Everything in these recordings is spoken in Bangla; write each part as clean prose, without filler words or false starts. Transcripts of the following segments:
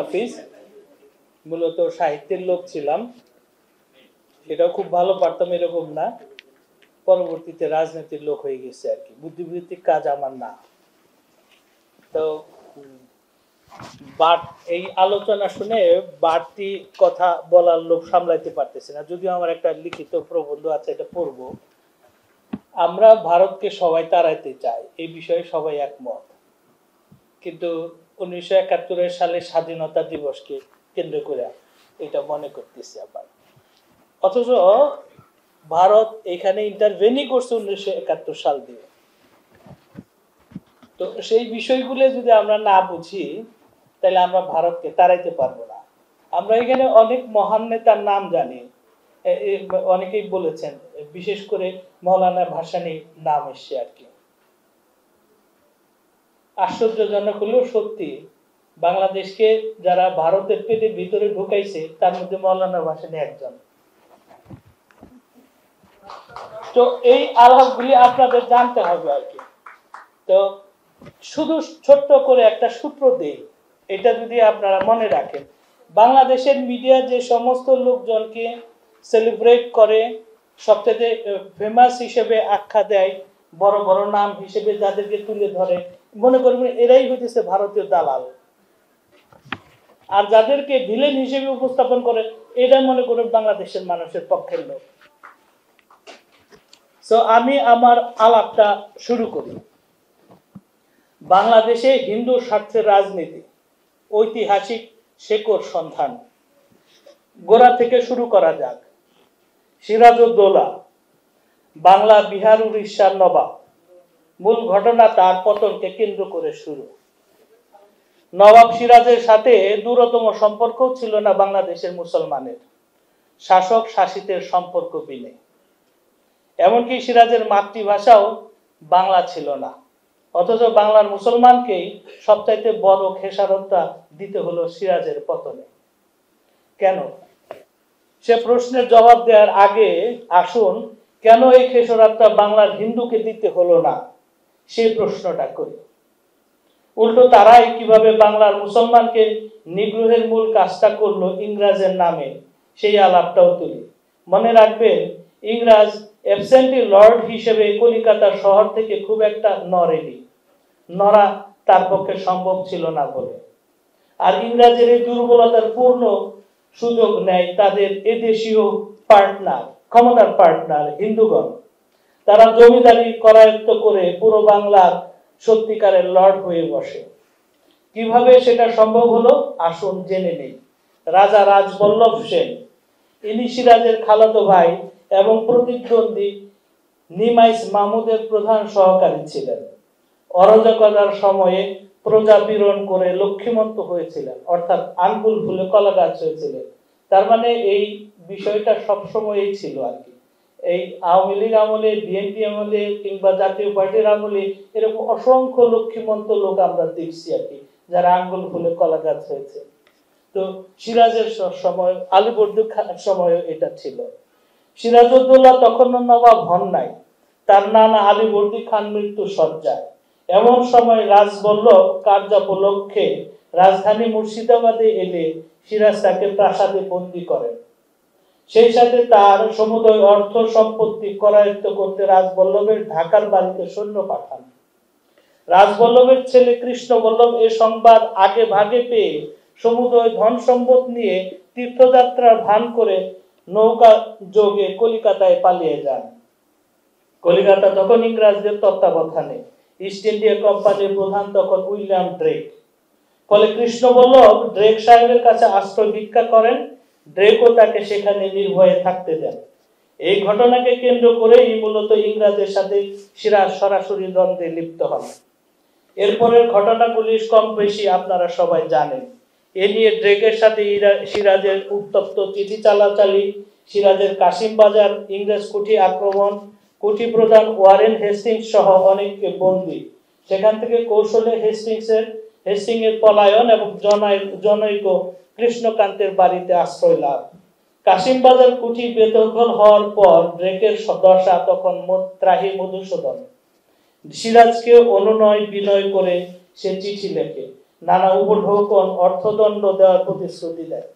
হাফিজ, মূলত সাহিত্যের লোক ছিলাম, সেটাও খুব ভালো পারতাম এরকম না। পরবর্তীতে রাজনীতির লোক হয়ে গেছে আর কি, বুদ্ধিবৃত্তিক কাজ আমার না। তো এই আলোচনা শুনে বাড়তি কথা বলার লোক সামলাইতে পারতেছে না, যদিও আমার একটা লিখিত প্রবন্ধ আছে, এটা পড়বো। আমরা ভারতকে সবাই তাড়াইতে চাই, এই বিষয়ে সবাই একমত, কিন্তু 1971 সালে স্বাধীনতা দিবসকে কেন্দ্র করে এটা মনে করতেছি আবার। অথচ ভারত এখানে ইন্টারভেনই করছে 1971 সাল দিয়ে। তো সেই বিষয়গুলো যদি আমরা না বুঝি তাহলে আমরা ভারতকে তাড়াইতে পারবো না। আমরা এখানে অনেক মহান নেতার নাম জানি, অনেকেই বলেছেন, বিশেষ করে মৌলানা ভাসানীর নাম এসছে আর কি। আশ্চর্যজনক হলেও সত্যি, বাংলাদেশকে যারা ভারতের পেটের ভিতরে ঢুকাইছে তার মধ্যে মৌলানা ভাসানী একজন। তো এই আলাপগুলি আপনাদের জানতে হবে আর কি। তো শুধু ছোট্ট করে একটা সূত্র দেই, এটা যদি আপনারা মনে রাখেন, বাংলাদেশের মিডিয়া যে সমস্ত লোকজনকে সেলিব্রেট করে, সবচেয়ে ফেমাস হিসেবে আখ্যা দেয়, বড় বড় নাম হিসেবে যাদেরকে তুলে ধরে, মনে করবেন এরাই হইতেছে ভারতীয় দালাল। আর যাদেরকে ভিলেন হিসেবে উপস্থাপন করে, এটা মনে করবেন বাংলাদেশের মানুষের পক্ষের লোক। তো আমি আমার আলাপটা শুরু করি। বাংলাদেশে হিন্দু স্বার্থের রাজনীতি, ঐতিহাসিক শেকড় সন্ধান, গোড়া থেকে শুরু করা যাক। সিরাজউদ্দৌলা, বাংলা বিহার উড়িষ্যার নবাব। মূল ঘটনা তার পতনকে কেন্দ্র করে শুরু। নবাব সিরাজের সাথে দূরতম সম্পর্ক ছিল না বাংলাদেশের মুসলমানের, শাসক শাসিতের সম্পর্ক বিনে। এমনকি সিরাজের মাতৃভাষাও বাংলা ছিল না, অথচ বাংলার মুসলমানকেই সবচাইতে বড় খেসারতটা দিতে হলো সিরাজের পতনে। কেন? সে প্রশ্নের জবাব দেওয়ার আগে আসুন, কেন এই খেসারতটা বাংলার হিন্দুকে দিতে হলো না সেই প্রশ্নটা করি। উল্টো তারাই কিভাবে বাংলার মুসলমানকে নিগ্রহের মূল কাজটা করলো ইংরেজের নামে, সেই আলাপটাও তুলি। মনে রাখবেন, ইংরেজ অ্যাবসেন্টি লর্ড হিসেবে কলিকাতা শহর থেকে খুব একটা নড়েনি, নড়া তার পক্ষে সম্ভব ছিল না বলে। আর ইংরেজের এই দুর্বলতার পূর্ণ সুযোগ নেয় তাদের এদেশীয় পার্টনার, ক্ষমতার পার্টনার হিন্দুগণ। তারা জমিদারি করায়ত্ত করে পুরো বাংলার সত্যিকারের লর্ড হয়ে বসে। কিভাবে সেটা সম্ভব হলো আসুন জেনে নেই। রাজা রাজবল্লভ সেন, ইনি সিরাজের খালাতো ভাই এবং প্রতিদ্বন্দ্বী নিমাইস মাহমুদের প্রধান সহকারী ছিলেন। অরাজকতার সময়ে প্রজা পীড়ন করে লক্ষ্মীমন্ত হয়েছিলেন, অর্থাৎ আঙ্গুল ফুলে কলা গাছ হয়েছিলেন। তার মানে এই বিষয়টা সবসময়ই ছিল আর কি। এই আওয়ামী লীগ আমলে, বিএনপি আমলে কিংবা জাতীয় পার্টির আমলে এরকম অসংখ্য লক্ষ্মীমন্ত লোক আমরা দেখছি আর কি, যারা আঙ্গুল ফুলে কলা গাছ হয়েছে। তো সিরাজের সময়, আলীবর্দী খানের সময় এটা ছিল। সিরাজউদ্দৌলা তখনও নবাব হন নাই, তার নানা আলীবর্দী খান মৃত্যু সজ্জায়। এমন সময় রাজবল্লভ কার্যোপলক্ষে রাজধানী মুর্শিদাবাদে এলে সিরাজ তাকে প্রাসাদে বন্দী করেন। সেই সাথে তার সমুদয় অর্থ সম্পত্তি করায়ত্ত করতে রাজবল্লভের ঢাকার বাড়িতে সৈন্য পাঠান। রাজবল্লভের ছেলে কৃষ্ণবল্লভ এ সংবাদ আগে ভাগে পেয়ে সমুদয় ধন সম্পদ নিয়ে তীর্থযাত্রার ভান করে নৌকা যোগে কলিকাতায় পালিয়ে যান। কলিকাতা তখন ইংরেজদের তত্ত্বাবধানে, ইস্ট ইন্ডিয়া কোম্পানির প্রধান তখন উইলিয়াম ড্রেক। ফলে কৃষ্ণবল্লভ ড্রেক সাহেবের কাছে আশ্রয় ভিক্ষা করেন, ড্রেকও তাকে সেখানে নির্ভয়ে থাকতে দেন। এই ঘটনাকে কেন্দ্র করেই মূলত ইংরেজের সাথে সিরাজ সরাসরি দ্বন্দ্বে লিপ্ত হন। এরপরের ঘটনাগুলি কম বেশি আপনারা সবাই জানেন। এ নিয়ে ড্রেকের সাথে সিরাজের উত্তপ্ত চিঠি চালাচালি, সিরাজের কাশিম বাজার ইংরেজ কুঠি আক্রমণ, কুঠি প্রধান ওয়ারেন হেস্টিংস সহ অনেককে বন্দী, সেখান থেকে কৌশলে হেস্টিংসের পলায়ন এবং জনৈক কৃষ্ণকান্তের বাড়িতে আশ্রয় লাভ। কাশিম বাজার কুঠি বেদখল হওয়ার পর ড্রেকের দশা তখন ত্রাহি মধুসূদন। সিরাজকে অনুনয় বিনয় করে সে চিঠি লেখে, নানা উপঢৌকন অর্থদণ্ড দেওয়ার প্রতিশ্রুতি দেয়।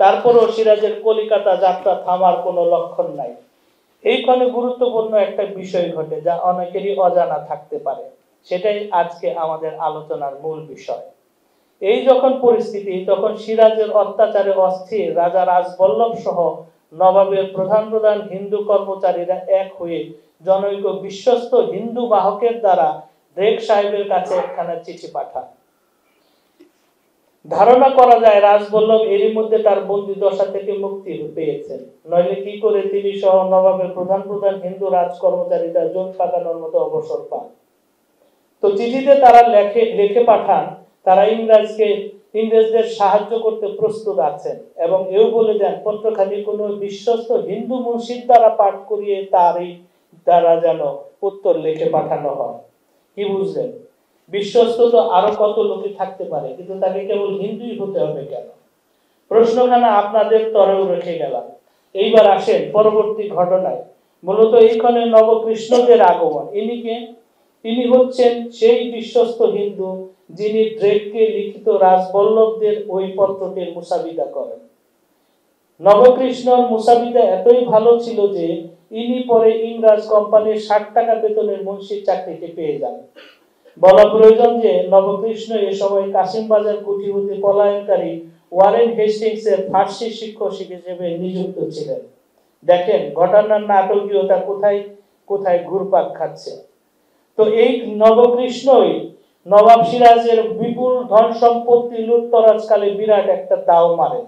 তারপরও সিরাজের কলিকাতা যাত্রা থামার কোনো লক্ষণ নাই। এইখানে গুরুত্বপূর্ণ একটা বিষয় ঘটে যা অনেকেরই অজানা থাকতে পারে, সেটাই আজকে আমাদের আলোচনার মূল বিষয়। এই যখন পরিস্থিতি, তখন সিরাজের অত্যাচারে অস্থির রাজা রাজবল্লভ সহ নবাবের প্রধান প্রধান হিন্দু কর্মচারীরা এক হয়ে জনৈক বিশ্বস্ত হিন্দু বাহকের দ্বারা ব্রেক সাহেবের কাছে একখানা চিঠি পাঠান। ধারণা করা যায় রাজবল্লভ এরই মধ্যে তার বন্দী দশা থেকে মুক্তি পেয়েছেন, নইলে কি করে তিনি সহ নবাবের প্রধান প্রধান হিন্দু রাজকর্মচারীরা জোট পাকানোর মতো অবসর পান। তো চিঠিতে তারা লিখে পাঠান তারা ইংরেজদের সাহায্য করতে প্রস্তুত আছেন এবং এও বলে দেন পত্রখানি কোনো বিশ্বস্ত হিন্দু মুন্সির দ্বারা পাঠ করিয়ে তারই দ্বারা যেন উত্তর লিখে পাঠানো হয়। কি বুঝলেন? বিশ্বস্ত তো আরো কত লোকে থাকতে পারে, কিন্তু তাকে কেবল হিন্দুই হতে হবে কেন? প্রশ্নখানা আপনাদের তরেও রেখে গেলাম। এইবার আসেন পরবর্তী ঘটনায়। মূলত এইখানে নবকৃষ্ণদের আগমন। ইনি হচ্ছেন সেই বিশ্বস্ত হিন্দু যিনি ড্রেককে লিখিত রাজবল্লভদের ওই পত্রটির মুসাবিদা করেন। নবকৃষ্ণর মুসাবিদা এতই ভালো ছিল যে ইনি পরে ইংরেজ কোম্পানির 60 টাকা বেতনের মুন্সির চাকরিটি পেয়ে যান। বলা প্রয়োজন যে নবকৃষ্ণ এ সময় কাশিমবাজার কুঠি হতে পলায়নকারী ওয়ারেন হেস্টিংসের ফার্সি শিক্ষক হিসেবে নিযুক্ত ছিলেন। দেখেন ঘটনার নাটকীয়তা কোথায় কোথায় ঘুরপাক খাচ্ছে। তো এই নবকৃষ্ণই নবাব সিরাজের বিপুল ধন সম্পত্তি লুটতরাজকালে বিরাট একটা দাও মারেন,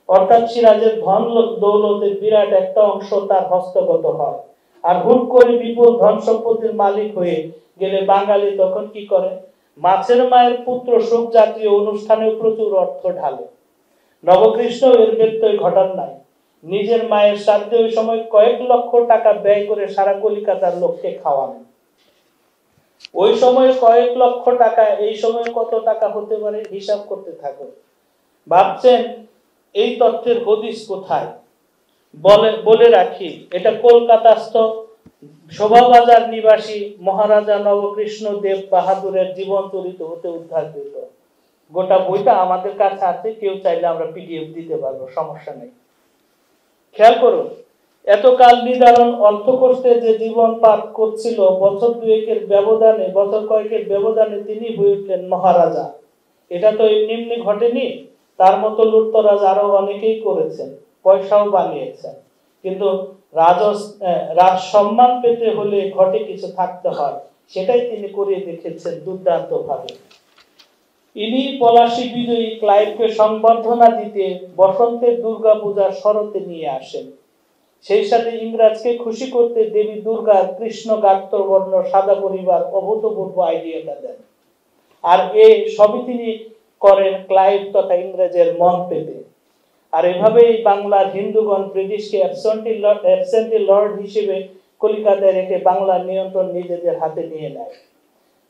অর্থাৎ সিরাজের ধন দৌলতের বিরাট একটা অংশ তার হস্তগত হয়। আর হুট করে বিপুল ধন সম্পত্তির মালিক হয়ে গেলে বাঙালি তখন কি করে? মাছের মায়ের পুত্র শোক জাতীয় অনুষ্ঠানে প্রচুর অর্থ ঢালে। নবকৃষ্ণ এর ব্যত্যয় ঘটান নাই। নিজের মায়ের শ্রাদ্ধে ওই সময় কয়েক লক্ষ টাকা ব্যয় করে সারা কলিকাতার লোককে খাওয়ান। ওই সময় কয়েক লক্ষ টাকা, এই সময় কত টাকা হতে পারে হিসাব করতে থাকো। ভাবছেন এই তথ্যের হদিস কোথায়? বলে রাখি, এটা কলকাতাস্থ শোভাবাজার নিবাসী মহারাজা নবকৃষ্ণ দেব বাহাদুরের জীবন চরিত হতে উদ্ধারকৃত। গোটা বইটা আমাদের কাছে আছে, কেউ চাইলে আমরা পিডিএফ দিতে পারবো, সমস্যা নেই। খেয়াল করুন, এতকাল নিদারুণ অর্থ করতে যে জীবন পার করছিল, বছর কয়েকের ব্যবধানে তিনি হয়ে উঠলেন মহারাজা। এটা তো এমনি ঘটেনি। তার মতো লুটতরাজ আরো অনেকেই করেছেন, পয়সাও বানিয়েছেন, কিন্তু রাজ সম্মান পেতে হলে ঘটে কিছু থাকতে হয়, সেটাই তিনি করে দেখেছেন দুর্দান্ত ভাবে। ইনি পলাশী বিজয়ী ক্লাইভকে সংবর্ধনা দিতে বসন্তের দুর্গাপূজার শরতে নিয়ে আসেন। সেই সাথে ইংরেজকে খুশি করতে দেবী দুর্গার কৃষ্ণ গাত্রবর্ণ সাদা পরিবার অভূতপূর্ব আইডিয়াটা দেন। আর এই সবই তিনি করেন ক্লাইভ তথা ইংরেজের মন পেতে। আর এভাবেই বাংলার হিন্দুগণ ব্রিটিশকে অ্যাবসেন্টি লর্ড হিসেবে কলিকাতায় রেখে বাংলার নিয়ন্ত্রণ নিজেদের হাতে নিয়ে নেয়।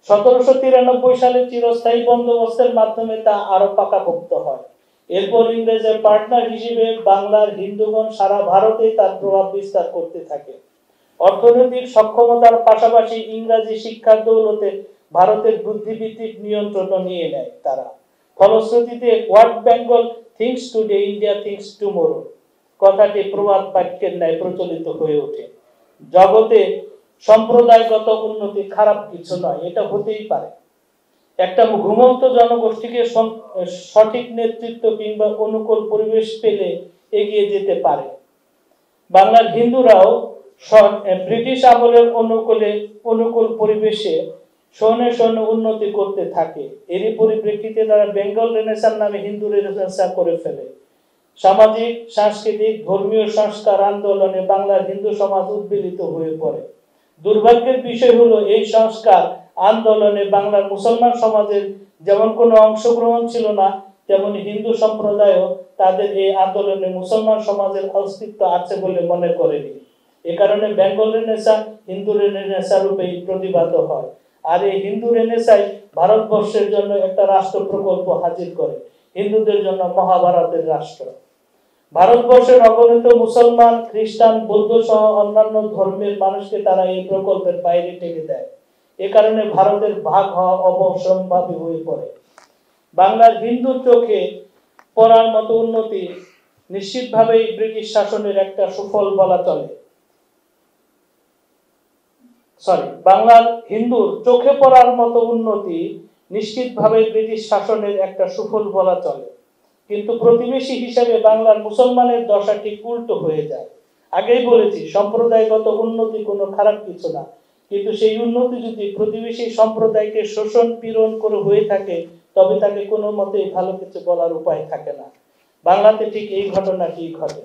1793 সালে চিরস্থায়ী বন্দোবস্তের মাধ্যমে তা আরো পাকাপোক্ত হয়। এরপর ইংরেজের পার্টনার হিসেবে বাংলার হিন্দুগণ সারা ভারতে তার প্রভাব বিস্তার করতে থাকে। অর্থনৈতিক সক্ষমতার পাশাপাশি ইংরেজি শিক্ষার দৌলতে ভারতের বুদ্ধিবৃত্তিক নিয়ন্ত্রণ নিয়ে নেয় তারা। ফলশ্রুতিতে what Bengal things today, India things tomorrow কথাটি প্রবাদ বাক্যের ন্যায় প্রচলিত হয়ে ওঠে। জগতে সম্প্রদায়গত উন্নতি খারাপ কিছু নয়, এটা হতেই পারে। একটা ঘুমন্ত জনগোষ্ঠীকে সঠিক নেতৃত্ব কিংবা অনুকূল পরিবেশ পেলে এগিয়ে যেতে পারে। বাংলার হিন্দুরাও ব্রিটিশ আমলের অনুকূল পরিবেশে শোনে উন্নতি করতে থাকে। এরই পরিপ্রেক্ষিতে তারা বেঙ্গল রেনেসাঁ নামে হিন্দু রেনেসাঁ করে ফেলে। সামাজিক, সাংস্কৃতিক, ধর্মীয় সংস্কার আন্দোলনে বাংলার হিন্দু সমাজ উদ্বেলিত হয়ে পড়ে। দুর্ভাগ্যের বিষয় হলো এই সংস্কার আন্দোলনে বাংলার মুসলমান সমাজের যেমন কোনো অংশগ্রহণ ছিল না, তেমন হিন্দু সম্প্রদায়ও তাদের এই আন্দোলনে মুসলমান সমাজের অস্তিত্ব আছে বলে মনে করেনি। এ কারণে বেঙ্গল রেনেসাঁ হিন্দু রেনেসাঁ রূপেই প্রতিভাত হয়। আর এই হিন্দু রেনেসাঁই ভারতবর্ষের জন্য একটা রাষ্ট্র প্রকল্প হাজির করে, হিন্দুদের জন্য মহাভারতের রাষ্ট্র। ভারতবর্ষের অগণিত মুসলমান, খ্রিস্টান, বৌদ্ধ সহ অন্যান্য ধর্মের মানুষকে তারা এই প্রকল্পের বাইরে ঠেকে দেয়। এ কারণে ভারতের ভাগ হওয়া অবশ্যম্ভাবী হয়ে পড়ে। বাংলার হিন্দুর চোখে পড়ার মতো উন্নতি নিশ্চিতভাবেই ব্রিটিশ শাসনের একটা সুফল বলা চলে। বাংলার হিন্দুর চোখে পড়ার মতো উন্নতি নিশ্চিতভাবে ব্রিটিশ শাসনের একটা সুফল বলা চলে, কিন্তু প্রতিবেশী হিসেবে বাংলার মুসলমানের দশা ঠিক উল্টো হয়ে যায়। আগেই বলেছি, সম্প্রদায়গত উন্নতি কোনো খারাপ কিছু না, কিন্তু সেই উন্নতি যদি প্রতিবেশী সম্প্রদায়কে শোষণ পীড়ন করে হয়ে থাকে, তবে তাকে কোনো মতেই ভালো কিছু বলার উপায় থাকে না। বাংলাতে ঠিক এই ঘটনাটি ঘটে।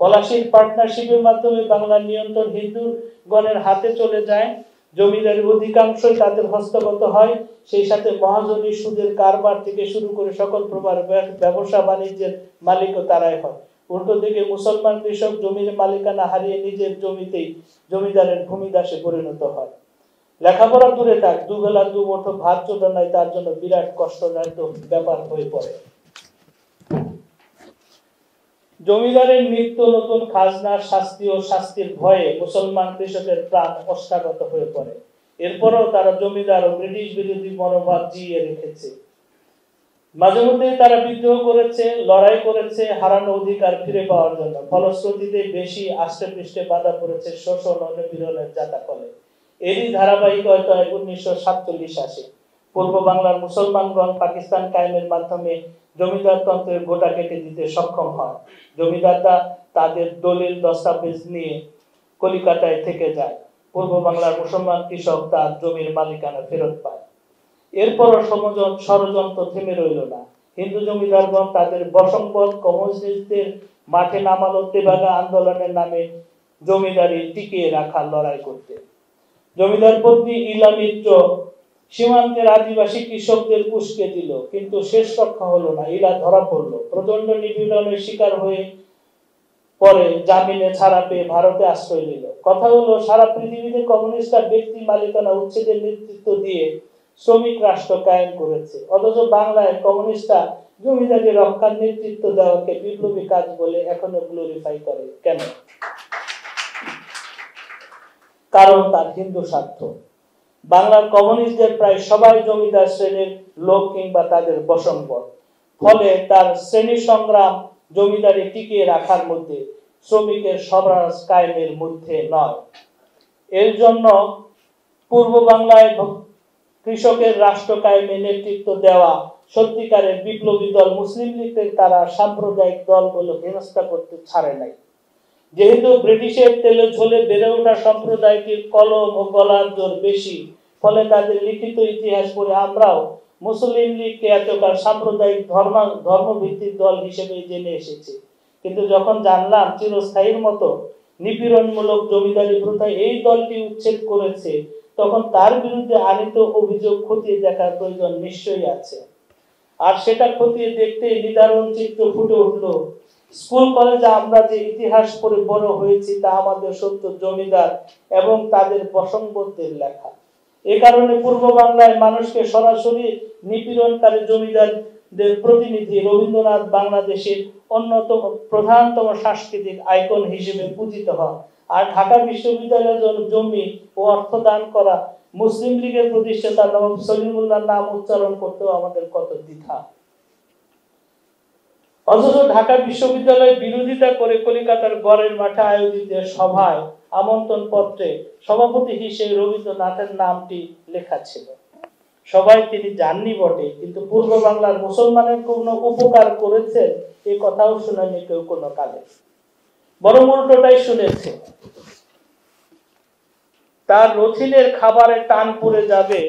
পলাশীর পার্টনারশিপের মাধ্যমে বাংলার নিয়ন্ত্রণ হিন্দুগণের হাতে চলে যায়, জমিদারের অধিকাংশই তাদের হস্তগত হয়, সেই সাথে মহাজনী সুদের কারবার থেকে শুরু করে সকল প্রকার ব্যবসা বাণিজ্যের মালিকও তারাই হয়। উল্টো দিকে মুসলমান কৃষক জমির মালিকানা হারিয়ে নিজের জমিতেই জমিদারের ভূমিদাসে পরিণত হয়। লেখাপড়া দূরে থাক, দুবেলা দুমুঠো ভাত জোটানোই তার জন্য বিরাট কষ্টদায়ক ব্যাপার হয়ে পড়ে। জমিদারের নিত্য নতুন খাজনা, শাস্তি ও শাস্তির ভয়ে মুসলমান কৃষকের প্রাণ অষ্টাগত হয়ে পড়ে। এরপরও তারা জমিদার ও ব্রিটিশ বিরোধী মনোভাব জিয়ে রেখেছে। মাঝে মধ্যে তারা বিদ্রোহ করেছে, লড়াই করেছে হারানো অধিকার ফিরে পাওয়ার জন্য। ফলশ্রুতিতে বেশি আষ্টে পৃষ্ঠে বাধা পড়েছে শোষণ ও নিপীড়নের জাতাকলে। এরই ধারাবাহিকতায় 1947 আসে। পূর্ব বাংলার মুসলমানগণ পাকিস্তান কায়েমের মাধ্যমে জমিদারতন্ত্রের গোটা কেটে দিতে সক্ষম হয়। জমিদাররা তাদের দলিল দস্তাবেজ নিয়ে কলিকাতায় থেকে যায়। পূর্ব বাংলার মুসলমান কৃষক তার জমির মালিকানা ফেরত পায়। এরপরও ষড়যন্ত্র থেমে রইল না। হিন্দু জমিদারগণ তাদের বশংবদ কমিউনিস্টদের মাঠে নামালো তেভাগা আন্দোলনের নামে জমিদারি টিকিয়ে রাখার লড়াই করতে। জমিদার পত্নী ইলা মিত্র সীমান্তের আদিবাসী কৃষকদের উস্কে দিল, কিন্তু শেষ রক্ষা হলো না। ইলা ধরা পড়লো, প্রচন্ড নিপীড়নের শিকার হয়ে পরে জামিনে ছাড়া পেয়ে ভারতে আশ্রয় নিল। কথা হলো, সারা পৃথিবীতে কমিউনিস্টরা ব্যক্তি মালিকানা উচ্ছেদের নেতৃত্ব দিয়ে শ্রমিক রাষ্ট্র কায়েম করেছে, অথচ বাংলায় কমিউনিস্টরা জমিদারি রক্ষার নেতৃত্ব দেওয়াকে বিপ্লবী কাজ বলে এখনো গ্লোরিফাই করে। কেন? কারণ তার হিন্দু স্বার্থ। বাংলার কমিউনিস্টদের প্রায় সবাই জমিদার শ্রেণীর লোক কিংবা তাদের বশংবদ। ফলে তার শ্রেণী সংগ্রাম জমিদারি টিকিয়ে রাখার মধ্যে, শ্রমিকের স্বরাজ কায়েমের মধ্যে নয়। এর জন্য পূর্ব বাংলায় কৃষকের রাষ্ট্র কায়েমে নেতৃত্ব দেওয়া সত্যিকারের বিপ্লবী দল মুসলিম লীগকে তারা সাম্প্রদায়িক দল বলে হেনস্থা করতে ছাড়ে নাই। যেহেতু ব্রিটিশের তেলে ঝোলে বেড়ে ওঠা সম্প্রদায়টির কলম ও গলার জোর বেশি, ফলে তাদের লিখিত ইতিহাস পড়ে আমরাও মুসলিম লীগকে এতকাল সাম্প্রদায়িক ধর্মভিত্তিক দল হিসেবে জেনে এসেছি। কিন্তু যখন জানলাম চিরস্থায়ীর মতো নিপীড়নমূলক জমিদারি প্রথা এই দলটি উচ্ছেদ করেছে, তখন তার বিরুদ্ধে আনিত অভিযোগ খতিয়ে দেখার প্রয়োজন নিশ্চয়ই আছে। আর সেটা খতিয়ে দেখতে নিদারুণ চিত্র ফুটে উঠল। স্কুল কলেজে আমরা যে ইতিহাস পড়ে বড় হয়েছি তা আমাদের সত্য জমিদার এবং তাদের বশংবদদের লেখা। এ কারণে পূর্ব বাংলায় মানুষকে সরাসরি নিপীড়নকারী জমিদারদের প্রতিনিধি রবীন্দ্রনাথ বাংলাদেশের অন্যতম প্রধানতম সাংস্কৃতিক আইকন হিসেবে পূজিত হন। আর ঢাকা বিশ্ববিদ্যালয়ের জন্য জমি ও অর্থ দান করা মুসলিম লীগের প্রতিষ্ঠাতা নবাব সলিমুল্লাহর নাম উচ্চারণ করতেও আমাদের কত দ্বিধা। অথচ ঢাকা বিশ্ববিদ্যালয় বিরোধিতা করে কলিকাতার গড়ের মাঠে আয়োজিত সভায় আমন্ত্রণ পত্রে সভাপতি হিসেবে রবীন্দ্রনাথের নামটি লেখা ছিল। সবাই তিনি জাননি বটে, কিন্তু পূর্ব বাংলার মুসলমানের কোনো উপকার করেছেন এই কথাও শুনেনি কেউ কোনো কালে, বরং উল্টোটাই শুনেছে। তার রথিনের খাবারে টান পড়ে যাবে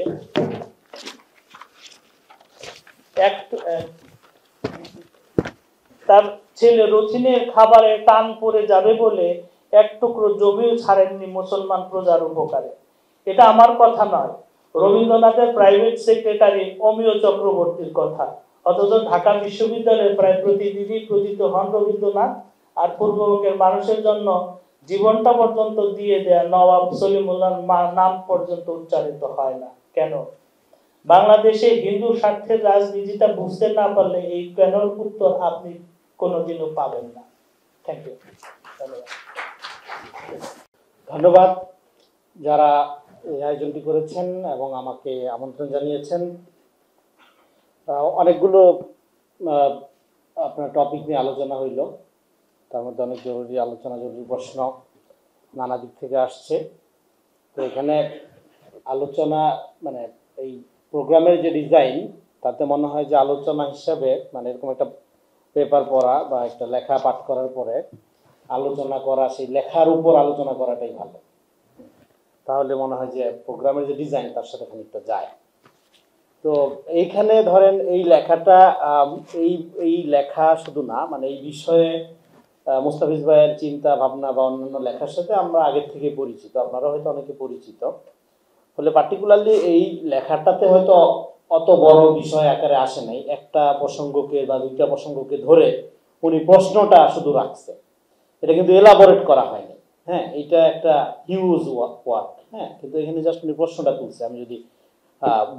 তার ছেলে রথিনের খাবারে টান পড়ে যাবে বলে এক টুকরো জমিও ছাড়েননি মুসলমান প্রজার উপকারে। এটা আমার কথা নয়, রবীন্দ্রনাথের প্রাইভেট সেক্রেটারি অমিয় চক্রবর্তীর কথা। অথচ ঢাকা বিশ্ববিদ্যালয়ে প্রায় প্রতিদিনই পূজিত হন রবীন্দ্রনাথ। আর পূর্ববঙ্গের মানুষের জন্য জীবনটা পর্যন্ত দিয়ে দেয়া নবাব সলিমুল্লাহর নাম পর্যন্ত উচ্চারিত হয় না। কেন? বাংলাদেশে হিন্দু স্বার্থের রাজনীতিটা বুঝতে না পারলে এই কেনর উত্তর আপনি কোনোদিনও পাবেন না। Thank you. ধন্যবাদ যারা এই আয়োজনটি করেছেন এবং আমাকে আমন্ত্রণ জানিয়েছেন। অনেকগুলো আহ, আপনার টপিক নিয়ে আলোচনা হইল, তার মধ্যে অনেক জরুরি আলোচনা, জরুরি প্রশ্ন নানা দিক থেকে আসছে। তো এখানে আলোচনা মানে এই প্রোগ্রামের যে ডিজাইন, তাতে মনে হয় যে আলোচনা হিসাবে মানে এরকম একটা পেপার পড়া বা একটা লেখা পাঠ করার পরে আলোচনা করা, সেই লেখার উপর আলোচনা করাটাই ভালো। তাহলে মনে হয় যে প্রোগ্রামের যে ডিজাইন তার সাথে খানিকটা যায়। তো এইখানে ধরেন এই লেখাটা এই এই লেখা শুধু না, মানে এই বিষয়ে মুস্তাফিজ ভাইয়ের চিন্তা ভাবনা বা অন্যান্য লেখার সাথে আমরা আগের থেকে পরিচিত, আপনারা হয়তো অনেকে পরিচিত। ফলে পার্টিকুলারলি এই লেখাটাতে হয়তো অত বড় বিষয় আকারে আসে নাই, একটা প্রসঙ্গকে বা দুইটা প্রসঙ্গকে ধরে উনি প্রশ্নটা শুধু রাখছে, এটা কিন্তু এলাবোরেট করা হয়নি। হ্যাঁ, এটা একটা হিউজ ওয়ার্ক। হ্যাঁ, কিন্তু এখানে জাস্ট উনি প্রশ্নটা তুলছে, আমি যদি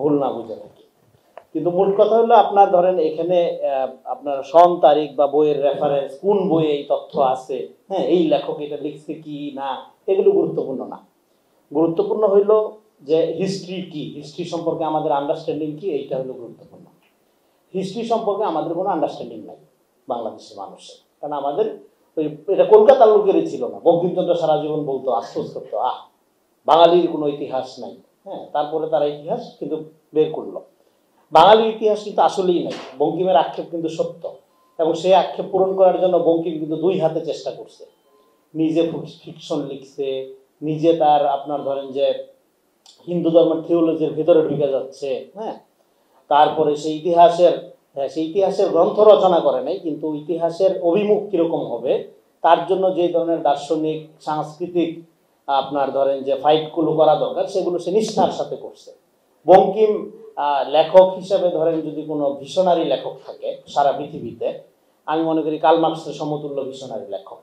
ভুল না বুঝে থাকি। কিন্তু মূল কথা হলো আপনার ধরেন এখানে আপনার সন তারিখ বা বইয়ের রেফারেন্স, কোন বইয়ে এই তথ্য আছে, হ্যাঁ, এই লেখক এটা লিখছে কি না, এগুলো গুরুত্বপূর্ণ না। গুরুত্বপূর্ণ হইলো যে হিস্ট্রি কি, হিস্ট্রি সম্পর্কে আমাদের আন্ডারস্ট্যান্ডিং কি, এইটা হলো গুরুত্বপূর্ণ। হিস্ট্রি সম্পর্কে আমাদের কোনো আন্ডারস্ট্যান্ডিং নাই বাংলাদেশের মানুষের, কারণ আমাদের ওই এটা কলকাতার লোকেরই ছিল না। বঙ্কিমচন্দ্র সারা জীবন বলতো, আফসোস করতো, বাঙালির কোনো ইতিহাস নাই। হ্যাঁ, তারপরে তারা ইতিহাস কিন্তু বের করলো। বাঙালির ইতিহাস কিন্তু আসলেই নাই। বঙ্কিমের আক্ষেপ কিন্তু সত্য, এবং সেই আক্ষেপ পূরণ করার জন্য বঙ্কিম কিন্তু দুই হাতে চেষ্টা করছে। নিজে ফিকশন লিখছে, নিজে তার আপনার ধরেন যে হিন্দু ধর্মের থিওলজির ভিতরে ঢুকে যাচ্ছে। হ্যাঁ, তারপরে সেই ইতিহাসের গ্রন্থ রচনা করে নাই, কিন্তু ইতিহাসের অভিমুখ কিরকম হবে তার জন্য যে ধরনের দার্শনিক সাংস্কৃতিক আপনার ধরেন যে ফাইটগুলো করা দরকার, সেগুলো সে নিষ্ঠার সাথে করছে। বঙ্কিম লেখক হিসাবে ধরেন যদি কোনো ভিশনারি লেখক থাকে সারা পৃথিবীতে, আমি মনে করি কার্ল মার্কসের সমতুল্য ভিশনারি লেখক।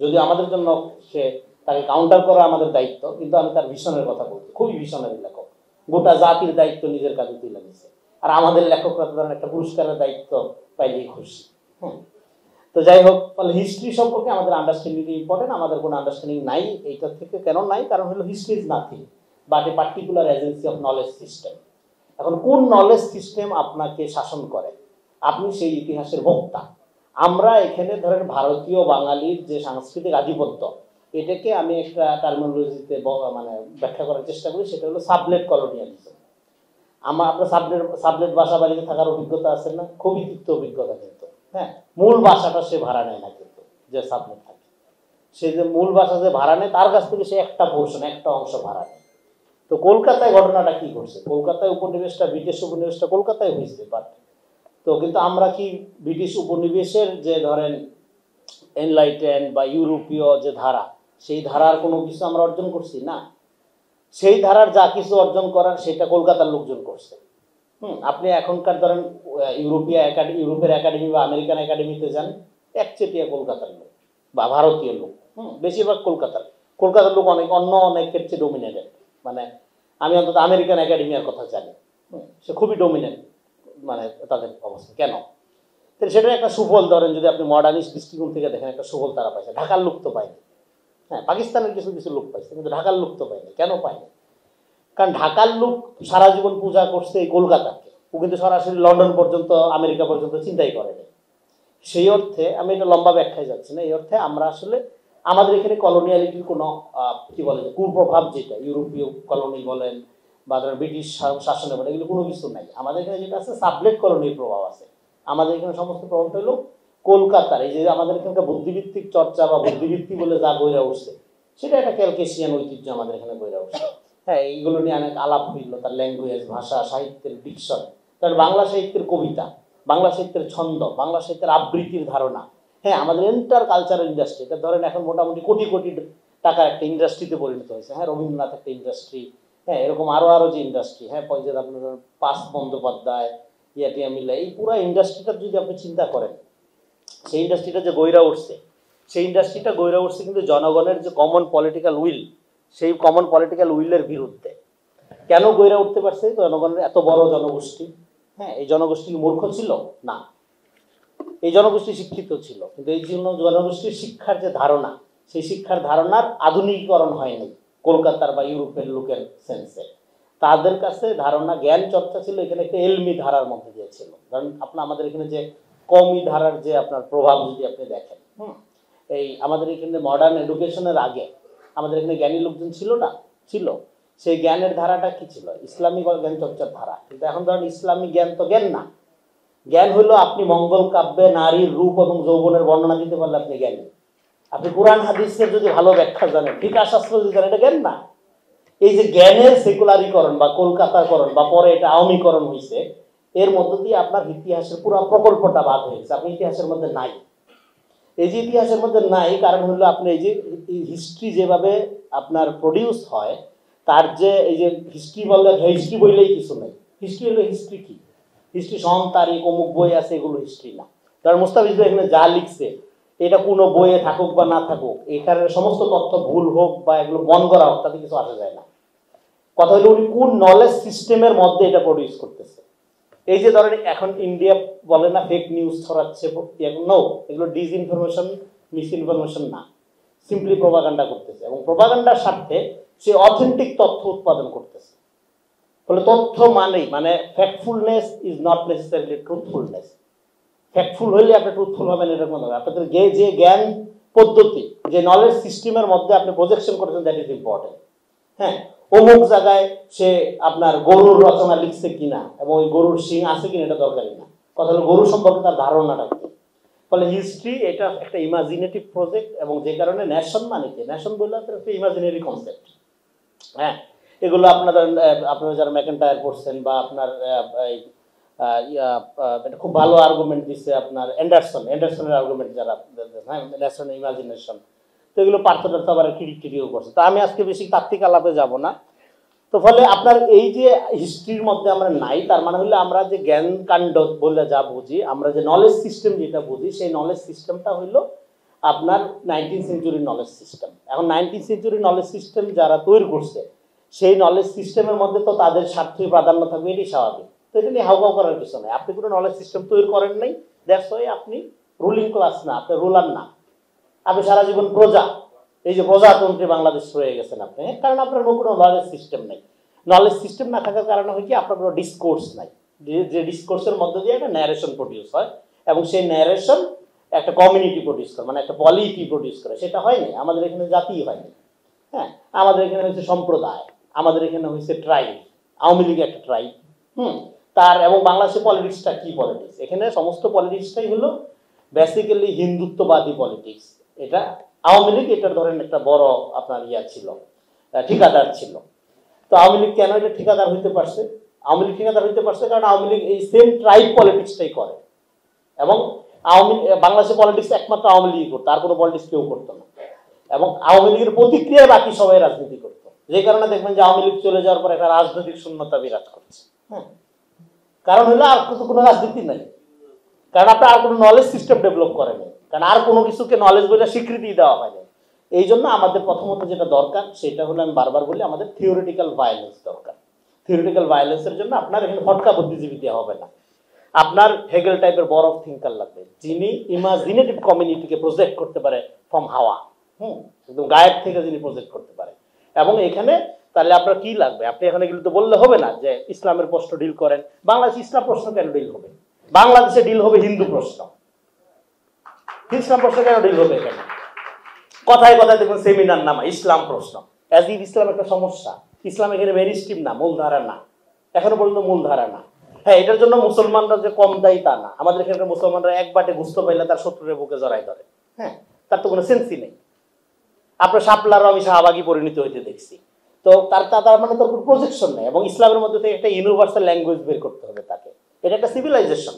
যদি আমাদের জন্য সে তাকে কাউন্টার করা আমাদের দায়িত্ব, কিন্তু আমি তার ভিশনের কথা বলছি, খুবই ভিশনারি লেখক, গোটা জাতির দায়িত্ব নিজের কাছে তুলে নিচ্ছে। আর আমাদের লেখকরা তো ধরেন একটা পুরস্কারের দায়িত্ব পাইলেই খুশি। তো যাই হোক, ফলে হিস্ট্রি সম্পর্কে আমাদের আন্ডারস্ট্যান্ডিং ইম্পর্টেন্ট। আমাদের কোনো আন্ডারস্ট্যান্ডিং নাই এইটার থেকে। কেন নাই? কারণ হলো history is nothing but a particular agency of knowledge system. এখন কোন নলেজ সিস্টেম আপনাকে শাসন করে, আপনি সেই ইতিহাসের বক্তা। আমরা এখানে ধরেন ভারতীয় বাঙালির যে সাংস্কৃতিক আধিপত্য, এটাকে আমি একটা টার্মিনোলজিতে মানে ব্যাখ্যা করার চেষ্টা করি, সেটা হলো সাবলেট কলোনিয়ালিজম। আপনার সাবলেট বাসা বাড়িতে থাকার অভিজ্ঞতা আছে না? খুবই তিক্ত অভিজ্ঞতা কিন্তু। হ্যাঁ, মূল বাসাটা সে ভাড়া নেয় না, কিন্তু যে সাবলেট থাকে সে যে মূল বাসা যে ভাড়া নেয়, তার কাছ থেকে সে একটা পোর্শন, একটা অংশ ভাড়া নেয়। তো কলকাতায় ঘটনাটা কি করছে? কলকাতায় উপনিবেশটা, ব্রিটিশ উপনিবেশটা কলকাতায় হয়েছে, বাট তো কিন্তু আমরা কি ব্রিটিশ উপনিবেশের যে ধরেন এনলাইটেন বা ইউরোপীয় যে ধারা, সেই ধারার কোনো কিছু আমরা অর্জন করছি না। সেই ধারার যা কিছু অর্জন করার সেটা কলকাতার লোকজন করছে। আপনি এখনকার ধরেন ইউরোপের একাডেমি বা আমেরিকান একাডেমিতে যান, একচেটিয়া কলকাতার লোক বা ভারতীয় লোক, বেশিরভাগ কলকাতার লোক অনেকের চেয়ে ডোমিনেটেড। মানে আমি অন্তত আমেরিকান একাডেমির কথা জানি, সে খুবই ডোমিনেন্ট মানে তাদের অবস্থা। কেন? তাহলে সেটা একটা সুফল, ধরেন যদি আপনি মডার্নিস্ট দৃষ্টিকোণ থেকে দেখেন, একটা সুফল তারা পাইছে। ঢাকার লোক তো পায়নি। হ্যাঁ, পাকিস্তানের কিছু কিছু লোক পাইছে, কিন্তু ঢাকার লোক তো পায়নি। কেন পায়নি? কারণ ঢাকার লোক সারা জীবন পূজা করছে এই কলকাতাকে, ও কিন্তু সরাসরি লন্ডন পর্যন্ত, আমেরিকা পর্যন্ত চিন্তাই করেনি। সেই অর্থে আমি এটা লম্বা ব্যাখ্যায় যাচ্ছি না, এই অর্থে আমরা আসলে আমাদের এখানে কলোনিয়ালিটির কোনো কি বলে কুপ্রভাব, যেটা ইউরোপীয় কলোনি বলেন বা ব্রিটিশ শাসনে বলেন, এগুলো কোনো কিছু নাই। আমাদের এখানে যেটা আছে সাবলেট কলোনির প্রভাব আছে। আমাদের এখানে সমস্ত প্রভাবটা হলো কলকাতার এই যে আমাদের এখানকার বুদ্ধিভিত্তিক চর্চা বা বুদ্ধিভিত্তি বলে যা গইরা উঠছে, সেটা একটা ক্যালকেশিয়ান ঐতিহ্য আমাদের এখানে গইরা উঠছে। হ্যাঁ, এইগুলো নিয়ে অনেক আলাপ হইল, তার ল্যাঙ্গুয়েজ, ভাষা, সাহিত্যের ডিকশন, তার বাংলা সাহিত্যের কবিতা, বাংলা সাহিত্যের ছন্দ, বাংলা সাহিত্যের আবৃত্তির ধারণা। হ্যাঁ, আমাদের এন্টার কালচারাল ইন্ডাস্ট্রি, এটা ধরেন এখন মোটামুটি কোটি কোটি টাকার একটা ইন্ডাস্ট্রিতে পরিণত হয়েছে। হ্যাঁ, রবীন্দ্রনাথ একটা ইন্ডাস্ট্রি, হ্যাঁ, এরকম আরো যে ইন্ডাস্ট্রি, হ্যাঁ, যে আপনার পাস বন্দ্যোপাধ্যায়, ইয়াটিয়া মিল্লা, এই পুরো ইন্ডাস্ট্রিটা যদি আপনি চিন্তা করেন, সেই ইন্ডাস্ট্রিটা যে গইরা উঠছে, সেই ইন্ডাস্ট্রিটা গইরা উঠছে কিন্তু জনগণের যে কমন পলিটিক্যাল উইল, সেই কমন পলিটিক্যাল উইলের বিরুদ্ধে। কেন গইরা উঠতে পারছে? জনগণের এত বড় জনগোষ্ঠী। হ্যাঁ, এই জনগোষ্ঠী মূর্খ ছিল না, এই জনগোষ্ঠী শিক্ষিত ছিল, কিন্তু এই জন্য জনগোষ্ঠীর শিক্ষার যে ধারণা, সেই শিক্ষার ধারণার আধুনিকীকরণ হয়নি কলকাতার বা ইউরোপের লোকের সেন্সে। তাদের কাছে ধারণা জ্ঞান চর্চা ছিল এখানে একটা এলমি ধারার মধ্যে দিয়ে ছিল। কারণ আপনার আমাদের এখানে যে কমি ধারার যে আপনার প্রভাব যদি আপনি দেখেন, এই আমাদের এখানে মডার্ন এডুকেশনের আগে আমাদের এখানে জ্ঞানী লোকজন ছিল না, ছিল। সেই জ্ঞানের ধারাটা কি ছিল? ইসলামিক জ্ঞান চর্চার ধারা। কিন্তু এখন ধরেন ইসলামিক জ্ঞান তো জ্ঞান না। জ্ঞান হলো আপনি মঙ্গল কাব্যে নারীর রূপ এবং যৌবনের বর্ণনা দিতে পারলে আপনি জ্ঞানী। আপনি কোরআন হাদিসের যদি ভালো ব্যাখ্যা জানেন, ফিকহ শাস্ত্র যদি জানেন, এটা জ্ঞান না। এই যে জ্ঞানের সেকুলারিকরণ বা কলকাতাকরণ বা পরে এটা আওয়ামীকরণ হয়েছে, এর মধ্য দিয়ে আপনার ইতিহাসের পুরো প্রকল্পটা বাদ হয়েছে। আপনি ইতিহাসের মধ্যে নাই। এই যে ইতিহাসের মধ্যে নাই, কারণ হলো আপনি এই যে হিস্ট্রি যেভাবে আপনার প্রডিউস হয়, তার যে এই যে হিস্ট্রি বললে হিস্ট্রি বললেই কিছু নেই। হিস্ট্রি হলো হিস্ট্রি কি? হিস্ট্রি সন তারিখ অমুক বই আছে, এগুলো হিস্ট্রি না। কারণ মুস্তাফিজ ভাই এখানে যা লিখছে এটা কোনো বইয়ে থাকুক বা না থাকুক, এখানে সমস্ত তথ্য ভুল হোক বা এগুলো বন্ধ করা হোক, তাতে কিছু আসা যায় না। কথা হলো উনি কোন নলেজ সিস্টেমের মধ্যে এটা প্রডিউস করতেছে। এই যে ধরেন এখন ইন্ডিয়া বলে না ফেক নিউজ ছড়াচ্ছে, নো, এগুলো ডিসইনফরমেশন, মিস ইনফরমেশন না, সিম্পলি প্রোপাগান্ডা করতেছে। এবং প্রোপাগান্ডার স্বার্থে সে অথেন্টিক তথ্য উৎপাদন করতেছে। ফলে তথ্য মানে ফ্যাক্টফুলনেস ইজ নট নেসেসারিলি ট্রুথফুলনেস। ফ্যাক্টফুল হলে আপনি ট্রুথফুল হবেন এরকম হবে। আপনাদের যে জ্ঞান পদ্ধতি, যে নলেজ সিস্টেমের মধ্যে আপনি প্রজেকশন করেছেন, দ্যাট ইজ ইম্পর্টেন্ট। হ্যাঁ, অমুক জায়গায় সে আপনার গরুর রচনা লিখছে কিনা এবং ওই গরুর শিং আছে কিনা এটা দরকারি না। কথা হলো গরু সম্পর্কে তার ধারণাটা কি। ফলে হিস্ট্রি এটা একটা ইমাজিনেটিভ প্রজেক্ট, এবং যে কারণে ন্যাশন মানে কি, ন্যাশন বললে একটা ইমাজিনারি কনসেপ্ট। হ্যাঁ, এগুলো আপনারা যারা ম্যাকেন্টায়ার পড়ছেন বা আপনার এটা খুব ভালো আর্গুমেন্ট দিচ্ছে আপনার অ্যান্ডারসনের আর্গুমেন্ট যারা, হ্যাঁ, ন্যাশন ইমাজিনেশন, তো এগুলো পার্থটার্থ আবার ক্রিটিকও করছে। তো আমি আজকে বেশি তাত্ত্বিক আলাপে যাব না। তো ফলে আপনার এই যে হিস্ট্রির মধ্যে আমরা নাই, তার মানে হলো আমরা যে জ্ঞান কাণ্ড বলে যা বুঝি, আমরা যে নলেজ সিস্টেম যেটা বুঝি, সেই নলেজ সিস্টেমটা হইলো আপনার 19th সেঞ্চুরির নলেজ সিস্টেম। এখন 19th সেঞ্চুরির নলেজ সিস্টেম যারা তৈরি করছে, সেই নলেজ সিস্টেমের মধ্যে তো তাদের স্বার্থই প্রাধান্য থাকবে, এটাই স্বাভাবিক। তো এটা নিয়ে হাউকাউ করার কিছু নেই। আপনি কোনো নলেজ সিস্টেম তৈরি করেন নাই, দ্যাটস ওয়াই আপনি রুলিং ক্লাস না, আপনি রুলার না, আপনি সারা জীবন প্রজা। এই যে প্রজাতন্ত্রী বাংলাদেশ রয়ে গেছেন আপনি, কারণ আপনার কোনো নলেজ সিস্টেম নেই। নলেজ সিস্টেম না থাকার কারণে হয় কি, আপনার কোনো ডিসকোর্স নাই। যে ডিসকোর্সের মধ্যে দিয়ে একটা ন্যারেশন প্রডিউস হয়, এবং সেই ন্যারেশন একটা কমিউনিটি প্রডিউস করে, মানে একটা পলিটি প্রডিউস করে। সেটা হয়নি আমাদের এখানে, জাতি হয়নি। হ্যাঁ, আমাদের এখানে হচ্ছে সম্প্রদায়, আমাদের এখানে হচ্ছে ট্রাইব। আওয়ামী লীগ একটা ট্রাইব। তার এবং বাংলাদেশের পলিটিক্সটা কি পলিটিক্স? এখানে সমস্ত পলিটিক্সটাই হলো বেসিক্যালি হিন্দুত্ববাদী পলিটিক্স। এটা আওয়ামী লীগ এটার ধরেন একটা বড় আপনার ছিল, ঠিকাদার ছিল। তো আওয়ামী লীগ কেন এটা ঠিকাদার হইতে পারছে? আওয়ামী লীগ ঠিকাদার হইতে পারছে কারণ আওয়ামী লীগ এই সেম ট্রাইব পলিটিক্সটাই করে। এবং বাংলাদেশের পলিটিক্স একমাত্র আওয়ামী লীগই করতো, আর কোনো পলিটিক্স কেউ করতো না। এবং আওয়ামী লীগের প্রতিক্রিয়ায় বাকি সবাই রাজনীতি করতো, যে কারণে দেখবেন যে আওয়ামী লীগ চলে যাওয়ার পর একটা রাজনৈতিক শূন্যতা বিরাজ করছে। হ্যাঁ, কারণ হলো আর কোনো রাজনীতি নাই, কারণ আপনি আর কোনো নলেজ সিস্টেম ডেভেলপ করেনি, কারণ আর কোনো কিছুকে নলেজ বলে স্বীকৃতি দেওয়া হয়নি। এই জন্য আমাদের প্রথমত যেটা দরকার সেটা হলো, আমি বারবার বলি, আমাদের থিওরিটিক্যাল ভায়োলেন্স দরকার। থিওরিটিক্যাল ভায়োলেন্সের জন্য আপনার এখানে ফটকা বুদ্ধিজীবী দেওয়া হবে না, আপনার হেগেল টাইপের বড় থিঙ্কার লাগবে, যিনি ইমাজিনেটিভ কমিউনিটিকে প্রজেক্ট করতে পারে ফ্রম হাওয়া, একদম গায়েব থেকে যিনি প্রজেক্ট করতে পারে। এবং এখানে তাহলে আপনার কি লাগবে? আপনি এখানে গেলে তো বললে হবে না যে ইসলামের প্রশ্ন ডিল করেন। বাংলাদেশ ইসলাম প্রশ্ন কেন ডিল হবে? বাংলাদেশে ডিল হবে হিন্দু প্রশ্ন, ইসলাম প্রশ্ন কেন ডিল হবে? এখানে কথায় কথায় দেখুন সেমিনার নামা ইসলাম প্রশ্ন, অ্যাজ ইফ ইসলাম একটা সমস্যা। ইসলাম এখানে মেইন স্ট্রিম না, মূলধারা না, এখনো পর্যন্ত মূলধারা না। হ্যাঁ, এটার জন্য মুসলমানরা যে কম দায়ী তা না। আমাদের এখানকার মুসলমানরা এক বাটে গুস্ত পাইলে তার শত্রুরের বুকে জড়াই ধরে। হ্যাঁ, তার তো কোনো সেন্সই নেই। আপনার শাপলারও আমি শাহবাগী পরিণত হইতে দেখছি। তো তার মানে তোর কোনো প্রজেকশন নেই। এবং ইসলামের মধ্যে থেকে একটা ইউনিভার্সাল ল্যাঙ্গুয়েজ বের করতে হবে তাকে। এটা একটা সিভিলাইজেশন।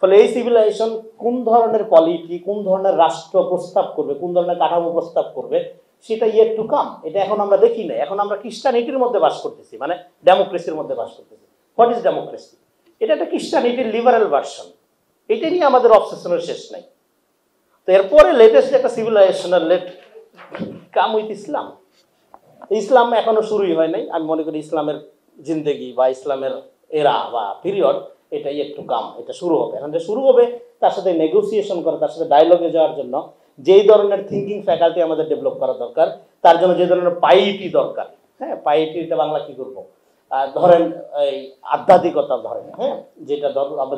ফলে এই সিভিলাইজেশন কোন ধরনের পলিটি, কোন ধরনের রাষ্ট্র প্রস্তাব করবে, কোন ধরনের কাঠামো প্রস্তাব করবে, সেটা ইয়েট টু কাম। এটা এখন আমরা দেখি না। এখন আমরা খ্রিস্টানিটির মধ্যে বাস করতেছি, মানে ডেমোক্রেসির মধ্যে বাস করতেছি। What is democracy? এটা একটা খ্রিস্টানিটির লিবারেল ভার্সন। এটা নিয়ে আমাদের অবসেশনের শেষ নাই। তো এরপরে লেটেস্ট একটা সিভিলাইজেশনের কাম উইথ ইসলাম। ইসলাম এখনো শুরুই হয় নাই। আমি মনে করি ইসলামের জিন্দেগি বা ইসলামের এরা বা পিরিয়ড এটাই একটু কাম, এটা শুরু হবে। এখন যে শুরু হবে তার সাথে নেগোসিয়েশন করা, তার সাথে ডায়লগে যাওয়ার জন্য যেই ধরনের থিঙ্কিং ফ্যাকাল্টি আমাদের ডেভেলপ করা দরকার, তার জন্য যে ধরনের পাইটি দরকার। হ্যাঁ, পাইটিটা বাংলা কি করবো? ধরেন এই আধ্যাত্মিকতা ধরেন, হ্যাঁ, যেটা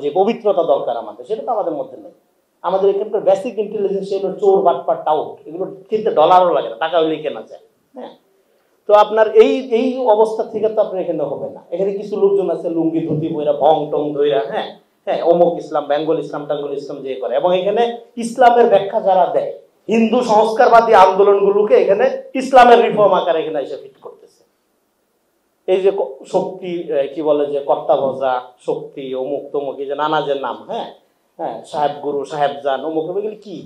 যে পবিত্রতা দরকার আমাদের, সেটা তো আমাদের মধ্যে নেই। আমাদের এখানকার বেসিক ইন্টেলিজেন্স হলো চোর বাটপার টাউট, এগুলো কিনতে ডলারও লাগে না, টাকা হলেই কেনা যায়। হ্যাঁ, তো আপনার এই এই অবস্থা থেকে তো আপনার এখানে হবে না। এখানে কিছু লোকজন আছে লুঙ্গি ধুতি বইরা ভং টং ধইরা, হ্যাঁ হ্যাঁ, অমুক ইসলাম, বেঙ্গল ইসলাম, টাঙ্গল ইসলাম যে করে, এবং এখানে ইসলামের ব্যাখ্যা যারা দেয়, হিন্দু সংস্কারবাদী আন্দোলনগুলোকে এখানে ইসলামের রিফর্ম আকারে এখানে এসে ফিট করতেছে। এই যে শক্তি কি বলে যে কর্তা ভজা শক্তি, অমুক তমুক, এই যে নানা যে নাম, হ্যাঁ হ্যাঁ, সাহেব গুরু সাহেবজান অমুক, এগুলো কি?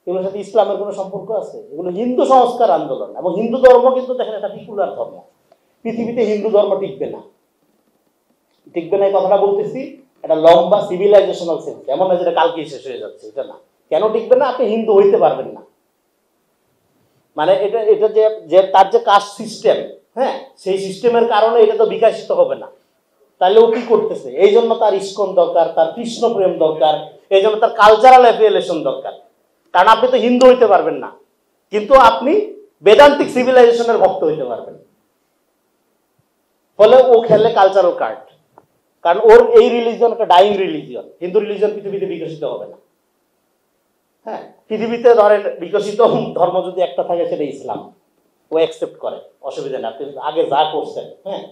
এগুলোর সাথে ইসলামের কোনো সম্পর্ক আছে? এগুলো হিন্দু সংস্কার আন্দোলন। এবং হিন্দু ধর্ম কিন্তু দেখেন একটা পিকুলার ধর্ম, পৃথিবীতে হিন্দু ধর্ম টিকবে না। টিকবে না এই কথাটা বলতেছি, একটা লম্বা সিভিলাইজেশনাল সেন্স, এমন না যেটা কালকেই শেষ হয়ে যাচ্ছে, এটা না। কেন টিকবে না? আপনি হিন্দু হইতে পারবেন না। মানে এটা এটা যে তার যে কাস্ট সিস্টেম, হ্যাঁ, সেই সিস্টেমের কারণে এটা তো বিকশিত হবে না। তাহলে ও কি করতেছে? এই জন্য তার ইস্কন দরকার, তার কৃষ্ণ প্রেম দরকার, এই জন্য তার কালচারাল অ্যাফিলিয়েশন দরকার। কারণ আপনি তো হিন্দু হইতে পারবেন না, কিন্তু আপনি বেদান্তিক সিভিলাইজেশনের ভক্ত হইতে পারবেন। ফলে ও খেলে কালচারাল কার্ড, কারণ ওর এই রিলিজিয়ন একটা ডাইং রিলিজিয়ন। হিন্দু রিলিজিয়ন পৃথিবীতে বিকশিত হবে না। হ্যাঁ, পৃথিবীতে ধরেন বিকশিত ধর্ম যদি একটা থাকে, সেটা ইসলাম। ও অ্যাকসেপ্ট করে, অসুবিধা নেই। আপনি আগে যা করছেন, হ্যাঁ,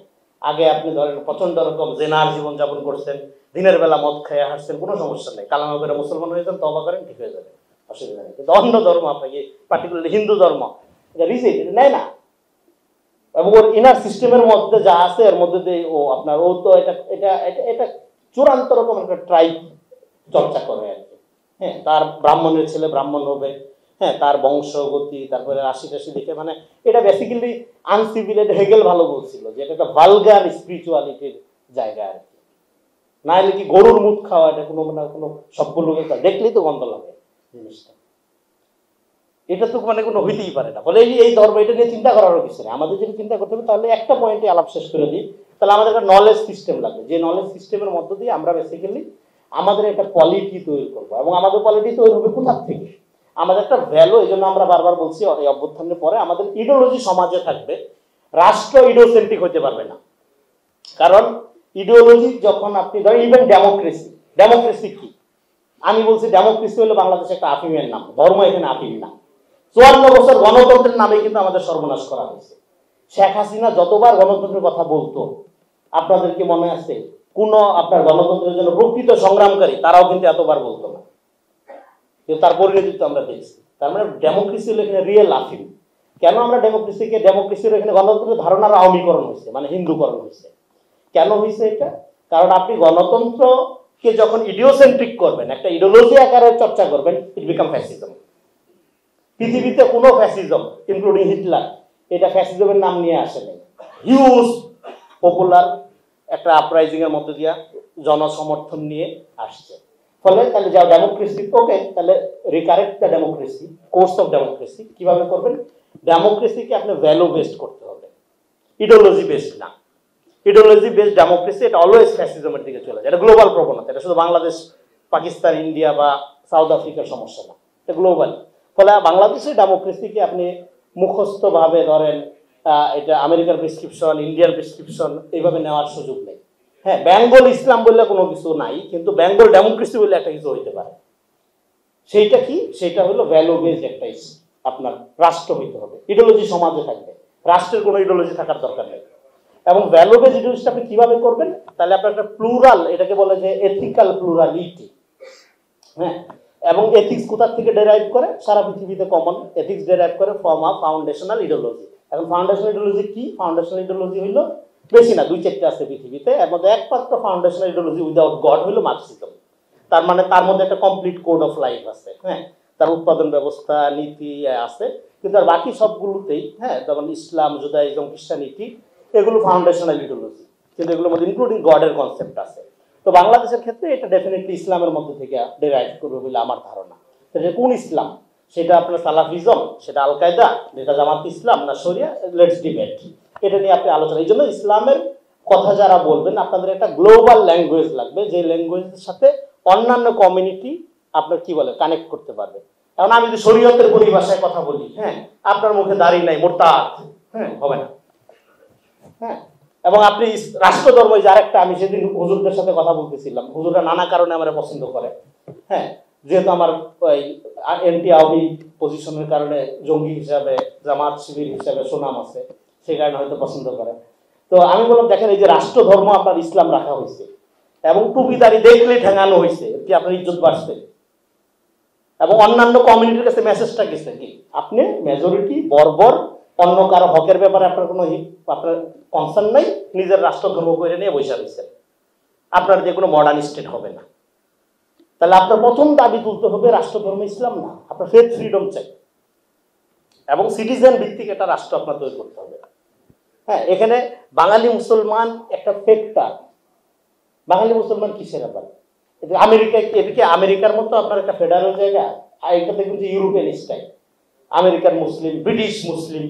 আগে আপনি ধরেন প্রচন্ড রকম জেনার জীবনযাপন করছেন, দিনের বেলা মদ খেয়ে হাসছেন, কোনো সমস্যা নেই। কালামা করে মুসলমান হয়ে যান, তওবা করেন, ঠিক হয়ে যাবে, অসুবিধা নেই। কিন্তু অন্য ধর্ম আপনাকে, পার্টিকুলারলি হিন্দু ধর্ম, এটা রিজেক্ট, এটা নেয় না। এবং ওর ইনার সিস্টেমের মধ্যে যা আছে এর মধ্যে দিয়ে ও আপনার ও তো এটা এটা এটা চূড়ান্ত রকম একটা ট্রাইব চর্চা করে আর কি। হ্যাঁ, তার ব্রাহ্মণের ছেলে ব্রাহ্মণ হবে, হ্যাঁ, তার বংশগতি, তারপরে রাশি টাশি দেখে, মানে এটা বেসিক্যালি আনসিভিলাইজড। হেগেল ভালো বলছিল যে এটা একটা ভালগার স্পিরিচুয়ালিটির জায়গা আর কি। না হলে কি গরুর মুখ খাওয়া, এটা কোনো মানে কোনো সভ্য লোকের দেখলেই তো গন্ধ লাগে জিনিসটা। এটা তো মানে কোনো হইতেই পারে না। বলে এই ধর্ম, এটা নিয়ে চিন্তা করারও কিছু নেই। আমাদের যদি চিন্তা করতে হবে, তাহলে একটা পয়েন্টে আলাপ শেষ করে দিই, তাহলে আমাদের একটা নলেজ সিস্টেম লাগবে, যে নলেজ সিস্টেমের মধ্য দিয়ে আমরা বেসিক্যালি আমাদের একটা পলিটি তৈরি করবো। এবং আমাদের পলিটি তৈরি হবে কোথা থেকে? আমাদের একটা ভ্যালু, এই জন্য আমরা বারবার বলছি এই অভ্যুত্থানের পরে আমাদের ইডিওলজি সমাজে থাকবে। রাষ্ট্র ইডিওসেন্ট্রিক হতে পারবে না। কারণ ইডিওলজি যখন আপনি ধরেন, ইভেন ডেমোক্রেসি, ডেমোক্রেসি কি? আমি বলছি ডেমোক্রেসি হলো বাংলাদেশে একটা আফিমের নাম, ধর্ম এখানে আফিম না। 54 বছর গণতন্ত্রের নামে কিন্তু আমাদের সর্বনাশ করা হয়েছে। শেখ হাসিনা যতবার গণতন্ত্রের কথা বলতো, আপনাদের কি মনে আছে? কোন আপনার গণতন্ত্রের জন্য প্রকৃত সংগ্রামকারী তারাও কিন্তু এতবার বলতো না, কিন্তু তার পরিণতি তো আমরা দেখছি। তার মানে ডেমোক্রেসি হলো এখানে রিয়েল আফিম। কেন আমরা ডেমোক্রেসির এখানে গণতন্ত্রের ধারণার আওয়ামীকরণ হয়েছে, মানে হিন্দুকরণ হয়েছে। কেন হয়েছে এটা? কারণ আপনি গণতন্ত্রকে যখন ইডিওসেন্ট্রিক করবেন, একটা ইডিওলজি আকারে চর্চা করবেন, ইট বিকাম ফ্যাসিজম। পৃথিবীতে কোনো ফ্যাসিজম, ইনক্লুডিং হিটলার, এটা ফ্যাসিজমের নাম নিয়ে আসেনি। হিউজ পপুলার একটা আপরাইজিং এর মধ্যে দিয়া জনসমর্থন নিয়ে আসছে। ফলে তাহলে যা ডেমোক্রেসি, ওকে, তাহলে recorrect the democracy, course of democracy কিভাবে করবেন? ডেমোক্রেসিকে আপনি ভ্যালু বেসড করতে হবে, ইডিওলজি বেসড না। ইডিওলজি বেসড ডেমোক্রেসি এটা অলওয়েজ ফ্যাসিজমের দিকে চলে যায়। এটা গ্লোবাল প্রবণতা, এটা শুধু বাংলাদেশ, পাকিস্তান, ইন্ডিয়া বা সাউথ আফ্রিকার সমস্যা না, এটা গ্লোবাল। ফলে বাংলাদেশের ডেমোক্রেসিকে আপনি মুখস্থভাবে ধরেন এটা আমেরিকার প্রেসক্রিপশন, ইন্ডিয়ার প্রেসক্রিপশন, এইভাবে নেওয়ার সুযোগ নেই। হ্যাঁ, বেঙ্গল ইসলাম বললে কোনো কিছু নাই, কিন্তু বেঙ্গল ডেমোক্রেসি বললে একটা কিছু হইতে পারে। সেইটা কি? সেইটা হলো ভ্যালু বেসড একটা আপনার রাষ্ট্র হইতে হবে, ইডিওলজি সমাজে থাকবে, রাষ্ট্রের কোনো ইডিওলজি থাকার দরকার নেই। এবং ভ্যালু বেসড ইডিওলজিটা আপনি কিভাবে করবেন? তাহলে আপনার একটা প্লুরাল, এটাকে বলে যে এথিক্যাল প্লুরালিটি। হ্যাঁ, এবং এথিক্স কোথা থেকে ডেরাইভ করে? সারা পৃথিবীতে কমন এথিক্স ডেরাইভ করে ফ্রম আ ফাউন্ডেশনাল ইডিওলজি। এখন ফাউন্ডেশনাল ইডিওলজি কি? ফাউন্ডেশনাল ইডিওলজি হইল বেশি না, 2-4টা আছে পৃথিবীতে। এর মধ্যে একমাত্র ফাউন্ডেশনাল ইডিওলজি উইদাউট গড হইল মার্কসিজম। তার মানে তার মধ্যে একটা কমপ্লিট কোড অফ লাইফ আছে, হ্যাঁ, তার উৎপাদন ব্যবস্থা, নীতি আছে, কিন্তু আর বাকি সবগুলোতেই, হ্যাঁ, যেমন ইসলাম, জুদাইজম, খ্রিস্টানিটি, এগুলো ফাউন্ডেশনাল ইডিওলজি, কিন্তু এগুলোর মধ্যে ইনক্লুডিং গডের কনসেপ্ট আছে। তো বাংলাদেশের ক্ষেত্রে এটা ডেফিনেটলি ইসলামের মধ্যে থেকে ডেরাইভ করবে বলে আমার ধারণা। সেটা কোন ইসলাম? সেটা আপনার সালাফিজম, সেটা আল কায়দা, যেটা জামাত ইসলাম, না শরিয়া? লেটস ডিবেট, এটা নিয়ে আপনি আলোচনা। এই জন্য ইসলামের কথা যারা বলবেন, আপনাদের একটা গ্লোবাল ল্যাঙ্গুয়েজ লাগবে, যে ল্যাঙ্গুয়েজের সাথে অন্যান্য কমিউনিটি আপনার কি বলে কানেক্ট করতে পারবে। এখন আমি যদি শরীয়তের পরিভাষায় কথা বলি, হ্যাঁ, আপনার মুখে দাড়ি নাই, মোরতাদ, হ্যাঁ, হবে না। হ্যাঁ, এবং আপনি রাষ্ট্রধর্ম, যার একটা, আমি সেদিন হুজুরদের সাথে কথা বলতেছিলাম, হুজুররা নানা কারণে আমার পছন্দ করে, হ্যাঁ, যেহেতু আমার ওই এন্টি আওয়ামী পজিশনের কারণে জঙ্গি হিসাবে, জামাত শিবির হিসাবে সুনাম আছে, সেই কারণে হয়তো পছন্দ করে। তো আমি বললাম, দেখেন এই যে রাষ্ট্রধর্ম আপনার ইসলাম রাখা হয়েছে এবং টুপিদারি দেখলে ঠেঙানো হয়েছে কি আপনার ইজ্জত বাড়ছে, এবং অন্যান্য কমিউনিটির কাছে মেসেজটা গেছে কি আপনি মেজরিটি বর্বর, অন্য কারো হকের ব্যাপারে আপনার কোনো আপনার কনসার্ন নাই, নিজের রাষ্ট্রধর্ম করে নিয়ে বসে রয়েছেন, আপনার যে কোনো মডার্ন স্টেট হবে না। তাহলে আপনার প্রথম দাবি তুলতে হবে রাষ্ট্রধর্ম ইসলাম না, আপনার ফেথ ফ্রিডম চাই এবং সিটিজেন ভিত্তিক একটা রাষ্ট্র আপনার তৈরি করতে হবে। হ্যাঁ, এখানে বাঙালি মুসলমান একটা ফেক্টার। বাঙালি মুসলমান কিসের ব্যাপার? আমেরিকা, এদিকে আমেরিকার মতো আপনার একটা ফেডারেল জায়গা, আর এটা দেখুন যে European style, American Muslim, British Muslim,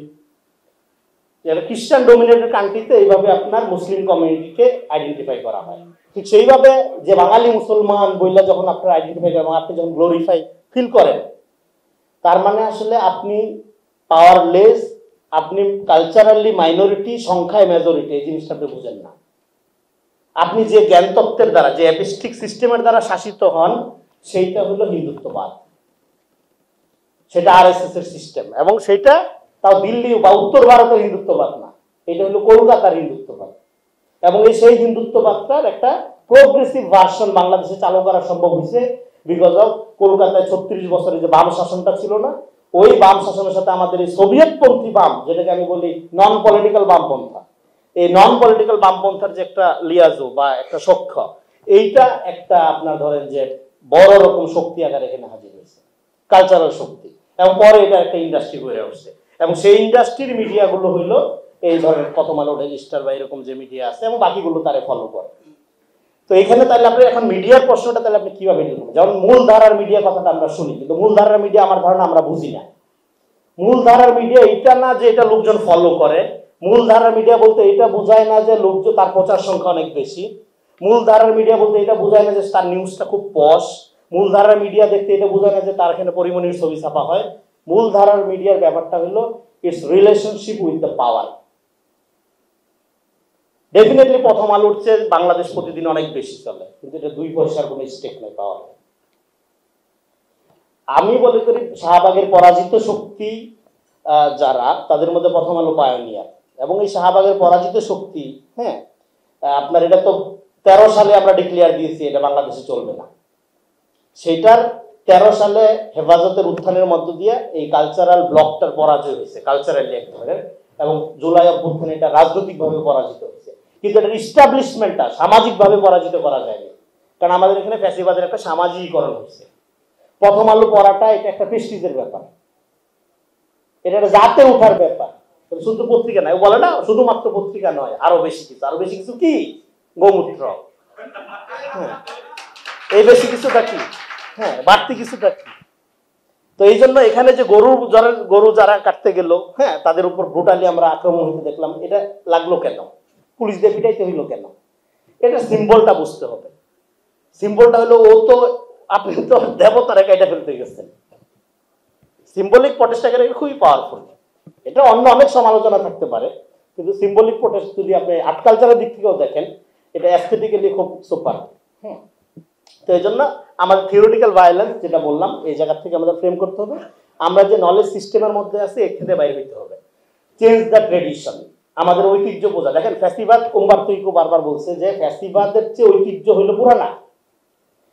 Christian dominated কান্ট্রিতে এইভাবে আপনার মুসলিম কমিউনিটিকে আইডেন্টিফাই করা হয়। ঠিক সেইভাবে যে বাঙালি মুসলমান বইলা যখন আপনার আইডেন্টিফাই করেন, আপনি যখন গ্লোরিফাই ফিল করেন, তার মানে আসলে আপনি পাওয়ারলেস, আপনি কালচারালি মাইনরিটি, সংখ্যায় মেজরিটি, এই জিনিসটা আপনি বুঝেন না। আপনি যে জ্ঞানতত্ত্বের দ্বারা, যে অ্যাপিস্টিক সিস্টেমের দ্বারা শাসিত হন, সেইটা হলো হিন্দুত্ববাদ, সেটা আরএসএস এর সিস্টেম, এবং সেটা তাও দিল্লি বা উত্তর ভারতের হিন্দুত্ববাদ না, এটা হলো কলকাতার হিন্দুত্ববাদ। এবং এই সেই হিন্দুত্ববাদটার একটা প্রোগ্রেসিভ ভার্সন বাংলাদেশে চালু করা সম্ভব হয়েছে বিকজ অফ কলকাতায় 36 বছরের যে বাম শাসনটা ছিল না, ওই বাম শাসনের সাথে আমাদের এই সোভিয়েতপন্থী বাম, যেটাকে আমি বলি নন পলিটিক্যাল বামপন্থা, এই নন পলিটিক্যাল বামপন্থার যে একটা লিয়াজো বা একটা সখ্য, এইটা একটা আপনার ধরেন যে বড় রকম শক্তি আকারে এখানে হাজির হয়েছে, কালচারাল শক্তি, এবং পরে এটা একটা ইন্ডাস্ট্রি হয়ে উঠছে। এবং সেই ইন্ডাস্ট্রির মিডিয়াগুলো হইলো এই ধরনের প্রথম আলো, রেজিস্টার বা এরকম যে মিডিয়া আছে, এবং বাকিগুলো তারা ফলো করে। তো এখানে তাহলে আপনি এখন মিডিয়ার প্রশ্নটা তাহলে আপনি কিভাবে ডিল করবেন? যেমন মূলধারার মিডিয়া কথাটা আমরা শুনি, কিন্তু মূলধারার মিডিয়া আমার ধারণা আমরা বুঝি না। মূলধারার মিডিয়া এটা না যে এটা লোকজন ফলো করে, মূলধারার মিডিয়া বলতে এটা বোঝায় না যে লোকজন তার প্রচার সংখ্যা অনেক বেশি, মূলধারার মিডিয়া বলতে এটা বোঝায় না যে তার নিউজটা খুব পশ, মূলধারার মিডিয়া দেখতে এটা বোঝায় না যে তার এখানে পরিমণির ছবি ছাপা হয়। মূলধারার মিডিয়ার ব্যাপারটা হলো it's relationship with the power. Definitely প্রথম আলোর চেয়ে বাংলাদেশ প্রতিদিন অনেক বেশি চলে, কিন্তু এটা 2 পয়সার কোনো স্টেক নাই পাওয়ার। আমি বলে করি শাহবাগের পরাজিত শক্তি যারা, তাদের মধ্যে প্রথম আলো পায়োনিয়ার। এবং এই শাহবাগের পরাজিত শক্তি, হ্যাঁ, আপনার এটা তো 13 সালে আমরা ডিক্লেয়ার দিয়েছি এটা বাংলাদেশে চলবে না, সেটার 13 সালে হেফাজতের উত্থানের মধ্য দিয়ে এই কালচারাল ব্লকটার পরাজয় হয়েছে, কালচারালি এক ধরনের, এবং জুলাই অভ্যুত্থানে এটা রাজনৈতিকভাবে পরাজিত হয়েছে, কিন্তু এটার ইস্টাবলিশমেন্টটা সামাজিকভাবে পরাজিত করা যায়নি, কারণ আমাদের এখানে ফ্যাসিবাদের একটা সামাজিকীকরণ হয়েছে। প্রথম আলো পড়াটা এটা একটা প্রেস্টিজের ব্যাপার, এটা একটা জাতে ওঠার ব্যাপার, শুধু পত্রিকা নয়, বলে না শুধুমাত্র পত্রিকা নয়, আরো বেশি কিছু, আরো বেশি কিছু কি গোমূত্র, হ্যাঁ, এই বেশি কিছুটা কি, হ্যাঁ, বাড়তি কিছুটা কি। তো এই জন্য এখানে যে গরু যারা কাটতে গেল, হ্যাঁ, তাদের উপর ব্রুটালি আমরা আক্রমণ হতে দেখলাম, এটা লাগলো কেন, পুলিশ দিয়ে পিটাইতে হইলো কেন? এটা সিম্বলটা বুঝতে হবে। সিম্বলটা হলো ও তো, আপনি তো দেবতারা কাইটা ফেলতে গেছেন, সিম্বলিক প্রটেস্ট খুবই পাওয়ারফুল। এটা অন্য অনেক সমালোচনা থাকতে পারে, কিন্তু সিম্বলিক প্রটেস্ট যদি আপনি আর্ট কালচারের দিক থেকেও দেখেন, এটা অ্যাস্থেটিক্যালি খুব সুপার। তো এই জন্য আমাদের থিওরিটিক্যাল ভায়োলেন্স যেটা বললাম, এই জায়গা থেকে আমাদের ফ্রেম করতে হবে, আমরা যে নলেজ সিস্টেমের মধ্যে আছে এর থেকে বাইরে হইতে হবে। চেঞ্জ দ্য ট্রেডিশন, আমাদের ঐতিহ্য বোঝা। দেখেন ফ্যাসিবাদ, উম্বার্তো ইকো বারবার বলছে যে ফ্যাসিবাদের চেয়ে ঐতিহ্য হইল পুরানা।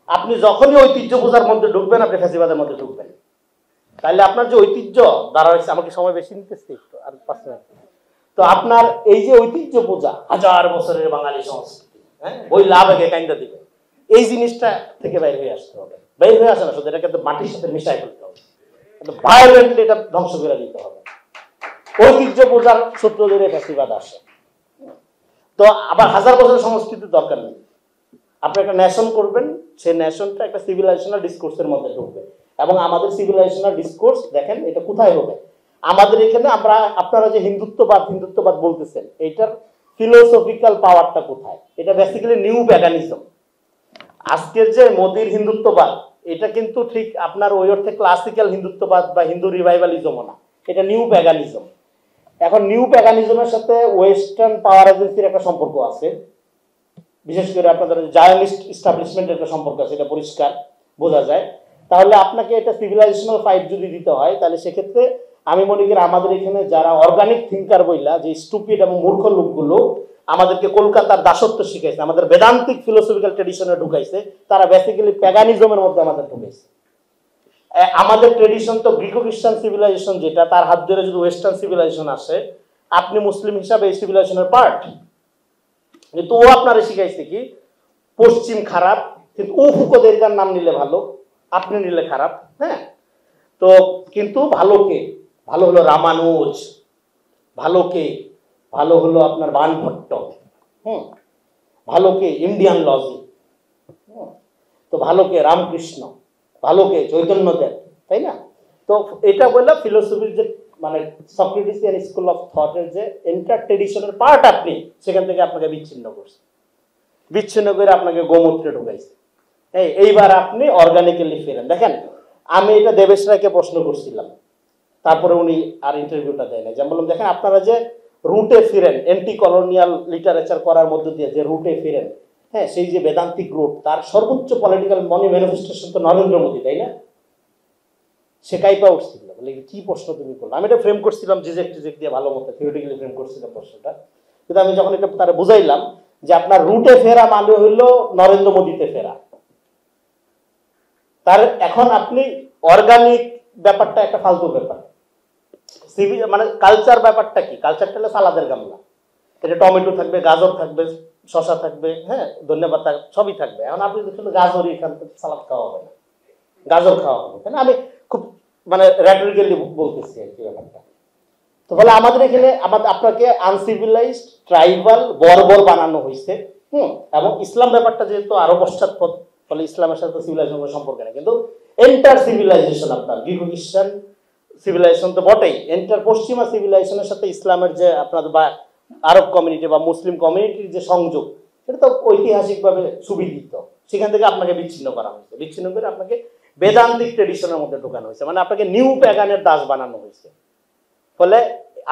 আপনি যখনই ঐতিহ্য বোঝার মধ্যে ঢুকবেন, আপনি ফ্যাসিবাদের মধ্যে ঢুকবেন। তাহলে আপনার যে ঐতিহ্য দ্বারা হয়েছে, আমাকে সময় বেশি নিতেছে একটু, আর 5 মিনিট। তো আপনার এই যে ঐতিহ্য বোঝা, 1000 বছরের বাঙালি সংস্কৃতি, হ্যাঁ, ওই লাভ আগে কাইন্দা দিবে, এই জিনিসটা থেকে বাইরে হয়ে আসতে হবে। বাইরে হয়ে আসে না শুধু, এটাকে মাটির সাথে মিশাই ফেলতে হবে, ভায়োলেন্টলি এটা ধ্বংস করে দিতে হবে। ঐতিহ্য বোঝার সূত্র ধরে ফ্যাসিবাদ আসে। তো আবার 1000 বছরের সংস্কৃতির দরকার নেই। আপনি একটা ন্যাশন করবেন, সেই ন্যাশনটা একটা সিভিলাইজেশনাল ডিসকোর্সের মধ্যে ঢুকবে। এবং আমাদের সিভিলাইজেশনাল ডিসকোর্স দেখেন এটা কোথায় হবে, আমাদের এখানে আপনারা যে হিন্দুত্ববাদ বলতেছেন, এইটার ফিলোসফিক্যাল পাওয়ারটা কোথায়? এটা বেসিক্যালি নিউ প্যাগানিজম। আজকের যে মোদির হিন্দুত্ববাদ, এটা কিন্তু ঠিক আপনার ওই অর্থে ক্লাসিক্যাল হিন্দুত্ববাদ বা হিন্দু রিভাইভালিজমও না, এটা নিউ প্যাগানিজম। এখন নিউ প্যাগানিজমের সাথে ওয়েস্টার্ন পাওয়ার এজেন্সির একটা সম্পর্ক আছে, বিশেষ করে আপনাদের জায়নিস্ট ইস্টাবলিশমেন্টের একটা সম্পর্ক আছে, এটা পরিষ্কার বোঝা যায়। তাহলে আপনাকে এটা সিভিলাইজেশনাল ফাইট যদি দিতে হয়, তাহলে সেক্ষেত্রে আমি মনে করি আমাদের এখানে যারা অর্গানিক থিঙ্কার বইলা, যে স্টুপিড এবং মূর্খ লোকগুলো আমাদেরকে কলকাতার দাসত্ব শিখাইছে, আমাদের বেদান্তিক ফিলোসফিক্যাল ট্রেডিশনে ঢুকাইছে, তারা বেসিক্যালি প্যাগানিজমের মধ্যে আমাদের ঢুকাইছে। আমাদের ট্রেডিশন তো গ্রিকো খ্রিস্টান সিভিলাইজেশন, যেটা তার হাত ধরে যদি ওয়েস্টার্ন সিভিলাইজেশন আসে, আপনি মুসলিম হিসাবে এই সিভিলাইজেশনের পার্ট। কিন্তু ও আপনারা শিখাইছে কি পশ্চিম খারাপ, কিন্তু ও ফুকোদেরকার নাম নিলে ভালো, আপনি নিলে খারাপ। হ্যাঁ, তো কিন্তু ভালো কে? ভালো হলো রামানুজ, ভালো কে? ভালো হলো আপনার বানভট্ট, ভালো কে? ইন্ডিয়ান লজি। তো ভালো কে? রামকৃষ্ণ। ভালো কে? চৈতন্যদেব, তাই না? তো এটা বললাম ফিলোসফির যে মানে সক্রেটিসিয়ান স্কুল অফ থটের যে এন্টার ট্রেডিশনের পার্ট, আপনি সেখান থেকে আপনাকে বিচ্ছিন্ন করছে, বিচ্ছিন্ন করে আপনাকে গোমূত্রে ঢুকাইছে। এইবার আপনি অর্গানিক্যালি ফেরেন। দেখেন, আমি এটা দেবেশ রায়কে প্রশ্ন করছিলাম, তারপরে উনি আর ইন্টারভিউটা দেয় না। যেমন বললাম, দেখেন আপনারা যে রুটে ফিরেন, অ্যান্টি কলোনিয়াল লিটারেচার করার মধ্য দিয়ে যে রুটে ফিরেন, হ্যাঁ, সেই যে বেদান্তিক রুট, তার সর্বোচ্চ পলিটিক্যাল মনি ম্যানিফেস্টেশন তো নরেন্দ্র মোদী, তাই না? সে কাইপা উঠছিল, বলে কি প্রশ্ন তুমি করলো। আমি এটা ফ্রেম করছিলাম জিজেক দিয়ে, ভালো মতো থিওরিটিক্যালি ফ্রেম করছিলাম প্রশ্নটা। কিন্তু আমি যখন এটা তারা বুঝাইলাম যে আপনার রুটে ফেরা মানে হইলো নরেন্দ্র মোদীতে ফেরা, তার এখন আপনি অর্গানিক ব্যাপারটা একটা ফালতু ব্যাপার। মানে কালচার ব্যাপারটা কি? কালচারটা হলো সালাদের গামলা, এটা টমেটো থাকবে, গাজর থাকবে, শশা থাকবে, হ্যাঁ, ধন্যবাদ সবই থাকবে। এখন আপনি দেখুন গাজরই এখান থেকে সালাদ খাওয়া হবে না, গাজর খাওয়া হবে, তাই না? আমি খুব মানে র্যাটরিক্যালি বলতেছি আর কি ব্যাপারটা। তো বলে আমাদের এখানে আপনাকে আনসিভিলাইজড, ট্রাইবাল, বর্বর বানানো হয়েছে। এবং ইসলাম ব্যাপারটা যেহেতু আরো পশ্চাৎপদ, ফলে ইসলামের সাথে সিভিলাইজেশনের সম্পর্ক নেই, কিন্তু এন্টার সিভিলাইজেশন আপনার গ্রিকো খ্রিস্টান সিভিলাইজেশন তো বটেই, এন্টার পশ্চিমা সিভিলাইজেশনের সাথে ইসলামের যে আপনাদের বা আরব কমিউনিটি বা মুসলিম কমিউনিটির যে সংযোগ, সেটা তো ঐতিহাসিকভাবে সুবিদিত। সেখান থেকে আপনাকে বিচ্ছিন্ন করা হয়েছে, বিচ্ছিন্ন করে আপনাকে বেদান্তিক ট্রেডিশনের মধ্যে ঢোকানো হয়েছে, মানে আপনাকে নিউ প্যাগানের দাস বানানো হয়েছে। ফলে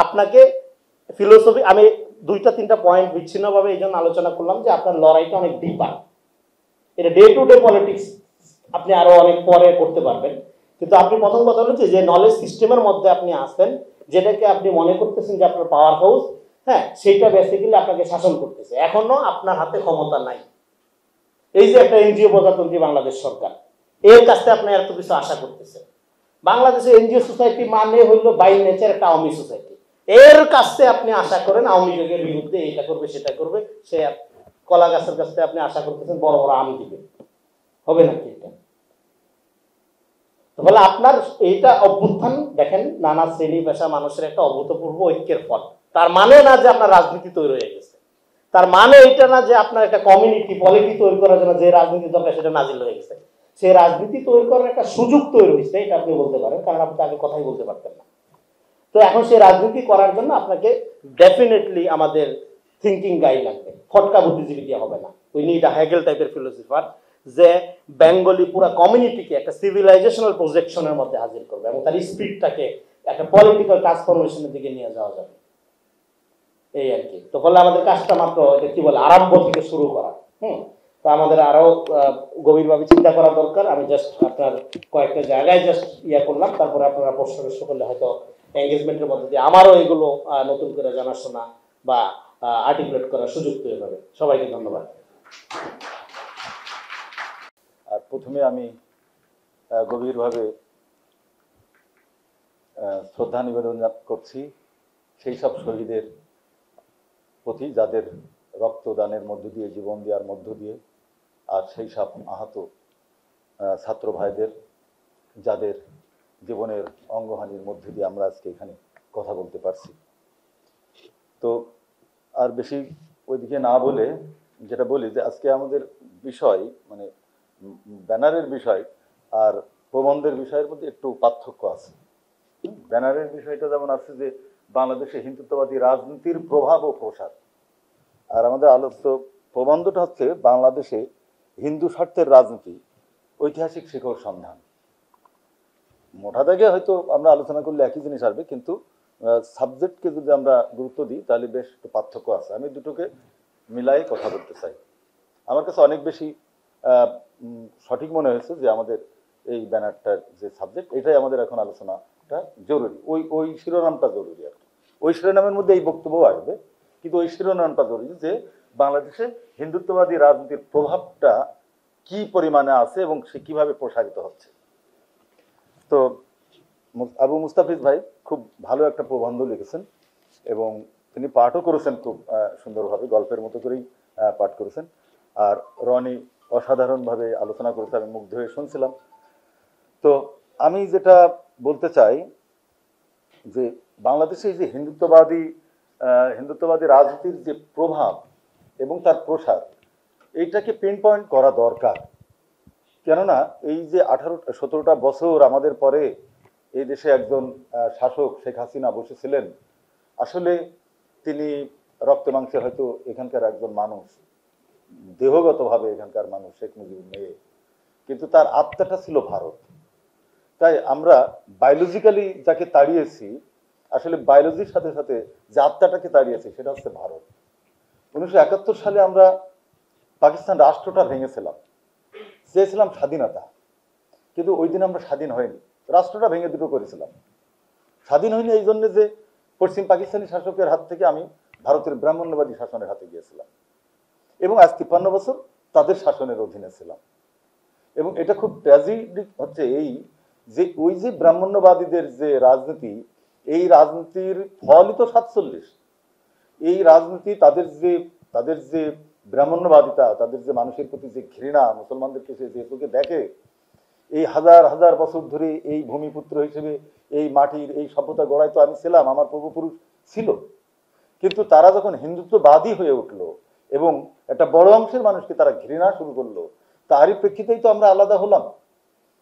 আপনাকে ফিলোসফি, আমি 2-3টা পয়েন্ট বিচ্ছিন্নভাবে এই জন্য আলোচনা করলাম যে আপনার লড়াইটা অনেক ডিপার, এটা ডে টু ডে পলিটিক্স আপনি আরো অনেক পরে করতে পারবেন। কিন্তু আপনি প্রথম কথা হচ্ছে যে নলেজ সিস্টেমের মধ্যে আপনি আসেন, যেটাকে আপনি মনে করতেছেন যে আপনার পাওয়ার হাউস, হ্যাঁ, সেইটা বেসিক্যালি আপনাকে শাসন করতেছে। এখনো আপনার হাতে ক্ষমতা নাই। এই যে একটা এনজিও প্রজাতন্ত্রী বাংলাদেশ সরকার, এর কাছে আপনি এত কিছু আশা করতেছেন। বাংলাদেশে এনজিও সোসাইটি মানে হইলো বাই নেচার একটা আওয়ামী সোসাইটি, এর কাছে আপনি আশা করেন আওয়ামী লীগের বিরুদ্ধে এটা করবে সেটা করবে, সে কলা গাছের কাছে আপনি আশা করতেছেন বড় বড় আম দিবে, হবে নাকি এটা? তাহলে আপনার এইটা অভ্যুত্থান দেখেন, নানা শ্রেণী পেশা মানুষের একটা অভূতপূর্ব ঐক্যের ফল। তার মানে না যে আপনার রাজনীতি তৈরি হয়ে গেছে, তার মানে এটা না যে আপনার একটা কমিউনিটি পলিটি তৈরি করার জন্য যে রাজনীতি দরকার সেটা নাজিল হয়ে গেছে। সেই রাজনীতি তৈরি করার একটা সুযোগ তৈরি হয়েছে, এটা আপনি বলতে পারেন, কারণ আপনি আগে কথাই বলতে পারতেন না। তো এখন সেই রাজনীতি করার জন্য আপনাকে ডেফিনেটলি আমাদের থিঙ্কিং গাইড লাগবে, ফটকা বুদ্ধিজীবী দিয়ে হবে না। উই নিড আ হেগেল টাইপের ফিলোসফার, যে বেঙ্গলি পুরো কমিউনিটিকে একটা সিভিলাইজেশনাল প্রজেকশনের মধ্যে হাজির করবে এবং তার স্পিরিটটাকে একটা পলিটিক্যাল ট্রান্সফরমেশনের দিকে নিয়ে যাওয়া যাবে, এই আর কি। তো ফলে আমাদের কাজটা মাত্র এটা কি বলে আরম্ভ থেকে শুরু করা। তো আমাদের আরো গভীরভাবে চিন্তা করা দরকার। আমি জাস্ট আপনার কয়েকটা জায়গায় জাস্ট ইয়া করলাম, তারপরে আপনারা প্রশ্ন করলে হয়তো এঙ্গেজমেন্টের মধ্যে দিয়ে আমারও এগুলো নতুন করে জানাশোনা বা আর্টিকুলেট করার সুযোগ তৈরি হবে। সবাইকে ধন্যবাদ। আর প্রথমে আমি গভীরভাবে শ্রদ্ধা নিবেদন করছি সেই সব শহীদের প্রতি, যাদের রক্তদানের মধ্য দিয়ে, জীবন দেওয়ার মধ্য দিয়ে, আর সেই সব আহত ছাত্র ভাইদের, যাদের জীবনের অঙ্গহানির মধ্য দিয়ে আমরা আজকে এখানে কথা বলতে পারছি। তো আর বেশি ওইদিকে না বলে যেটা বলি, যে আজকে আমাদের বিষয় মানে ব্যানারের বিষয় আর প্রবন্ধের বিষয়ের মধ্যে একটু পার্থক্য আছে। ব্যানারের বিষয়টা যেমন আছে যে বাংলাদেশে হিন্দুত্ববাদী রাজনীতির প্রভাব ও প্রসার, আর আমাদের আলোচ্য প্রবন্ধটা হচ্ছে বাংলাদেশে হিন্দু স্বার্থের রাজনীতি, ঐতিহাসিক শিকড় সন্ধান। মোটা দাগে হয়তো আমরা আলোচনা করলে একই জিনিস আসবে, কিন্তু সাবজেক্টকে যদি আমরা গুরুত্ব দিই তাহলে বেশ একটু পার্থক্য আছে। আমি দুটোকে মিলাই কথা বলতে চাই। আমার কাছে অনেক বেশি সঠিক মনে হয়েছে যে আমাদের এই ব্যানারটার যে সাবজেক্ট, এটাই আমাদের এখন আলোচনাটা জরুরি। ওই শিরোনামটা জরুরি আর কি। ওই শিরোনামের মধ্যে এই বক্তব্য আসবে, কিন্তু ওই শিরোনামটা জরুরি যে বাংলাদেশে হিন্দুত্ববাদী রাজনীতির প্রভাবটা কি পরিমাণে আছে এবং সে কিভাবে প্রসারিত হচ্ছে। তো আবু মুস্তাফিজ ভাই খুব ভালো একটা প্রবন্ধ লিখেছেন এবং তিনি পাঠও করেছেন খুব সুন্দরভাবে, গল্পের মতো করেই পাঠ করেছেন। আর রনি অসাধারণভাবে আলোচনা করেছে, আমি মুগ্ধ হয়ে শুনছিলাম। তো আমি যেটা বলতে চাই যে বাংলাদেশে এই যে হিন্দুত্ববাদী রাজনীতির যে প্রভাব এবং তার প্রসার, এইটাকে পিন পয়েন্ট করা দরকার। কেননা এই যে 17টা বছর আমাদের পরে এই দেশে একজন শাসক শেখ হাসিনা বসেছিলেন, আসলে তিনি রক্ত মাংসের হয়তো এখানকার একজন মানুষ, দেহগতভাবে এখানকার মানুষ শেখ মুজিবুর মেয়ে, কিন্তু তার আত্মাটা ছিল ভারত। তাই আমরা বায়োলজিক্যালি যাকে তাড়িয়েছি, আসলে বায়োলজির সাথে সাথে যে আত্মাটাকে তাড়িয়েছি সেটা হচ্ছে ভারত। 1971 সালে আমরা পাকিস্তান রাষ্ট্রটা ভেঙেছিলাম, চেয়েছিলাম স্বাধীনতা, কিন্তু ওই দিন আমরা স্বাধীন হয়নি। রাষ্ট্রটা ভেঙে দুটো করেছিলাম। স্বাধীন হয়নি এই জন্য যে পশ্চিম পাকিস্তানি শাসকের হাত থেকে আমি ভারতের ব্রাহ্মণ্যবাদী শাসনের হাতে গিয়েছিলাম এবং আজ 53 বছর তাদের শাসনের অধীনে ছিলাম। এবং এটা খুব ট্র্যাজেডিক হচ্ছে এই যে ওই যে ব্রাহ্মণ্যবাদীদের যে রাজনীতি, এই রাজনীতির ফলই তো 47। এই রাজনীতি তাদের যে ব্রাহ্মণ্যবাদিতা, তাদের যে মানুষের প্রতি যে ঘৃণা, মুসলমানদেরকে সে যে চোখে দেখে, এই হাজার হাজার বছর ধরে এই ভূমিপুত্র হিসেবে এই মাটির এই সভ্যতা গড়ায় তো আমি ছিলাম, আমার পূর্বপুরুষ ছিল। কিন্তু তারা যখন হিন্দুত্ববাদী হয়ে উঠলো এবং একটা বড় অংশের মানুষকে তারা ঘৃণা শুরু করলো, তারই প্রেক্ষিতেই তো আমরা আলাদা হলাম,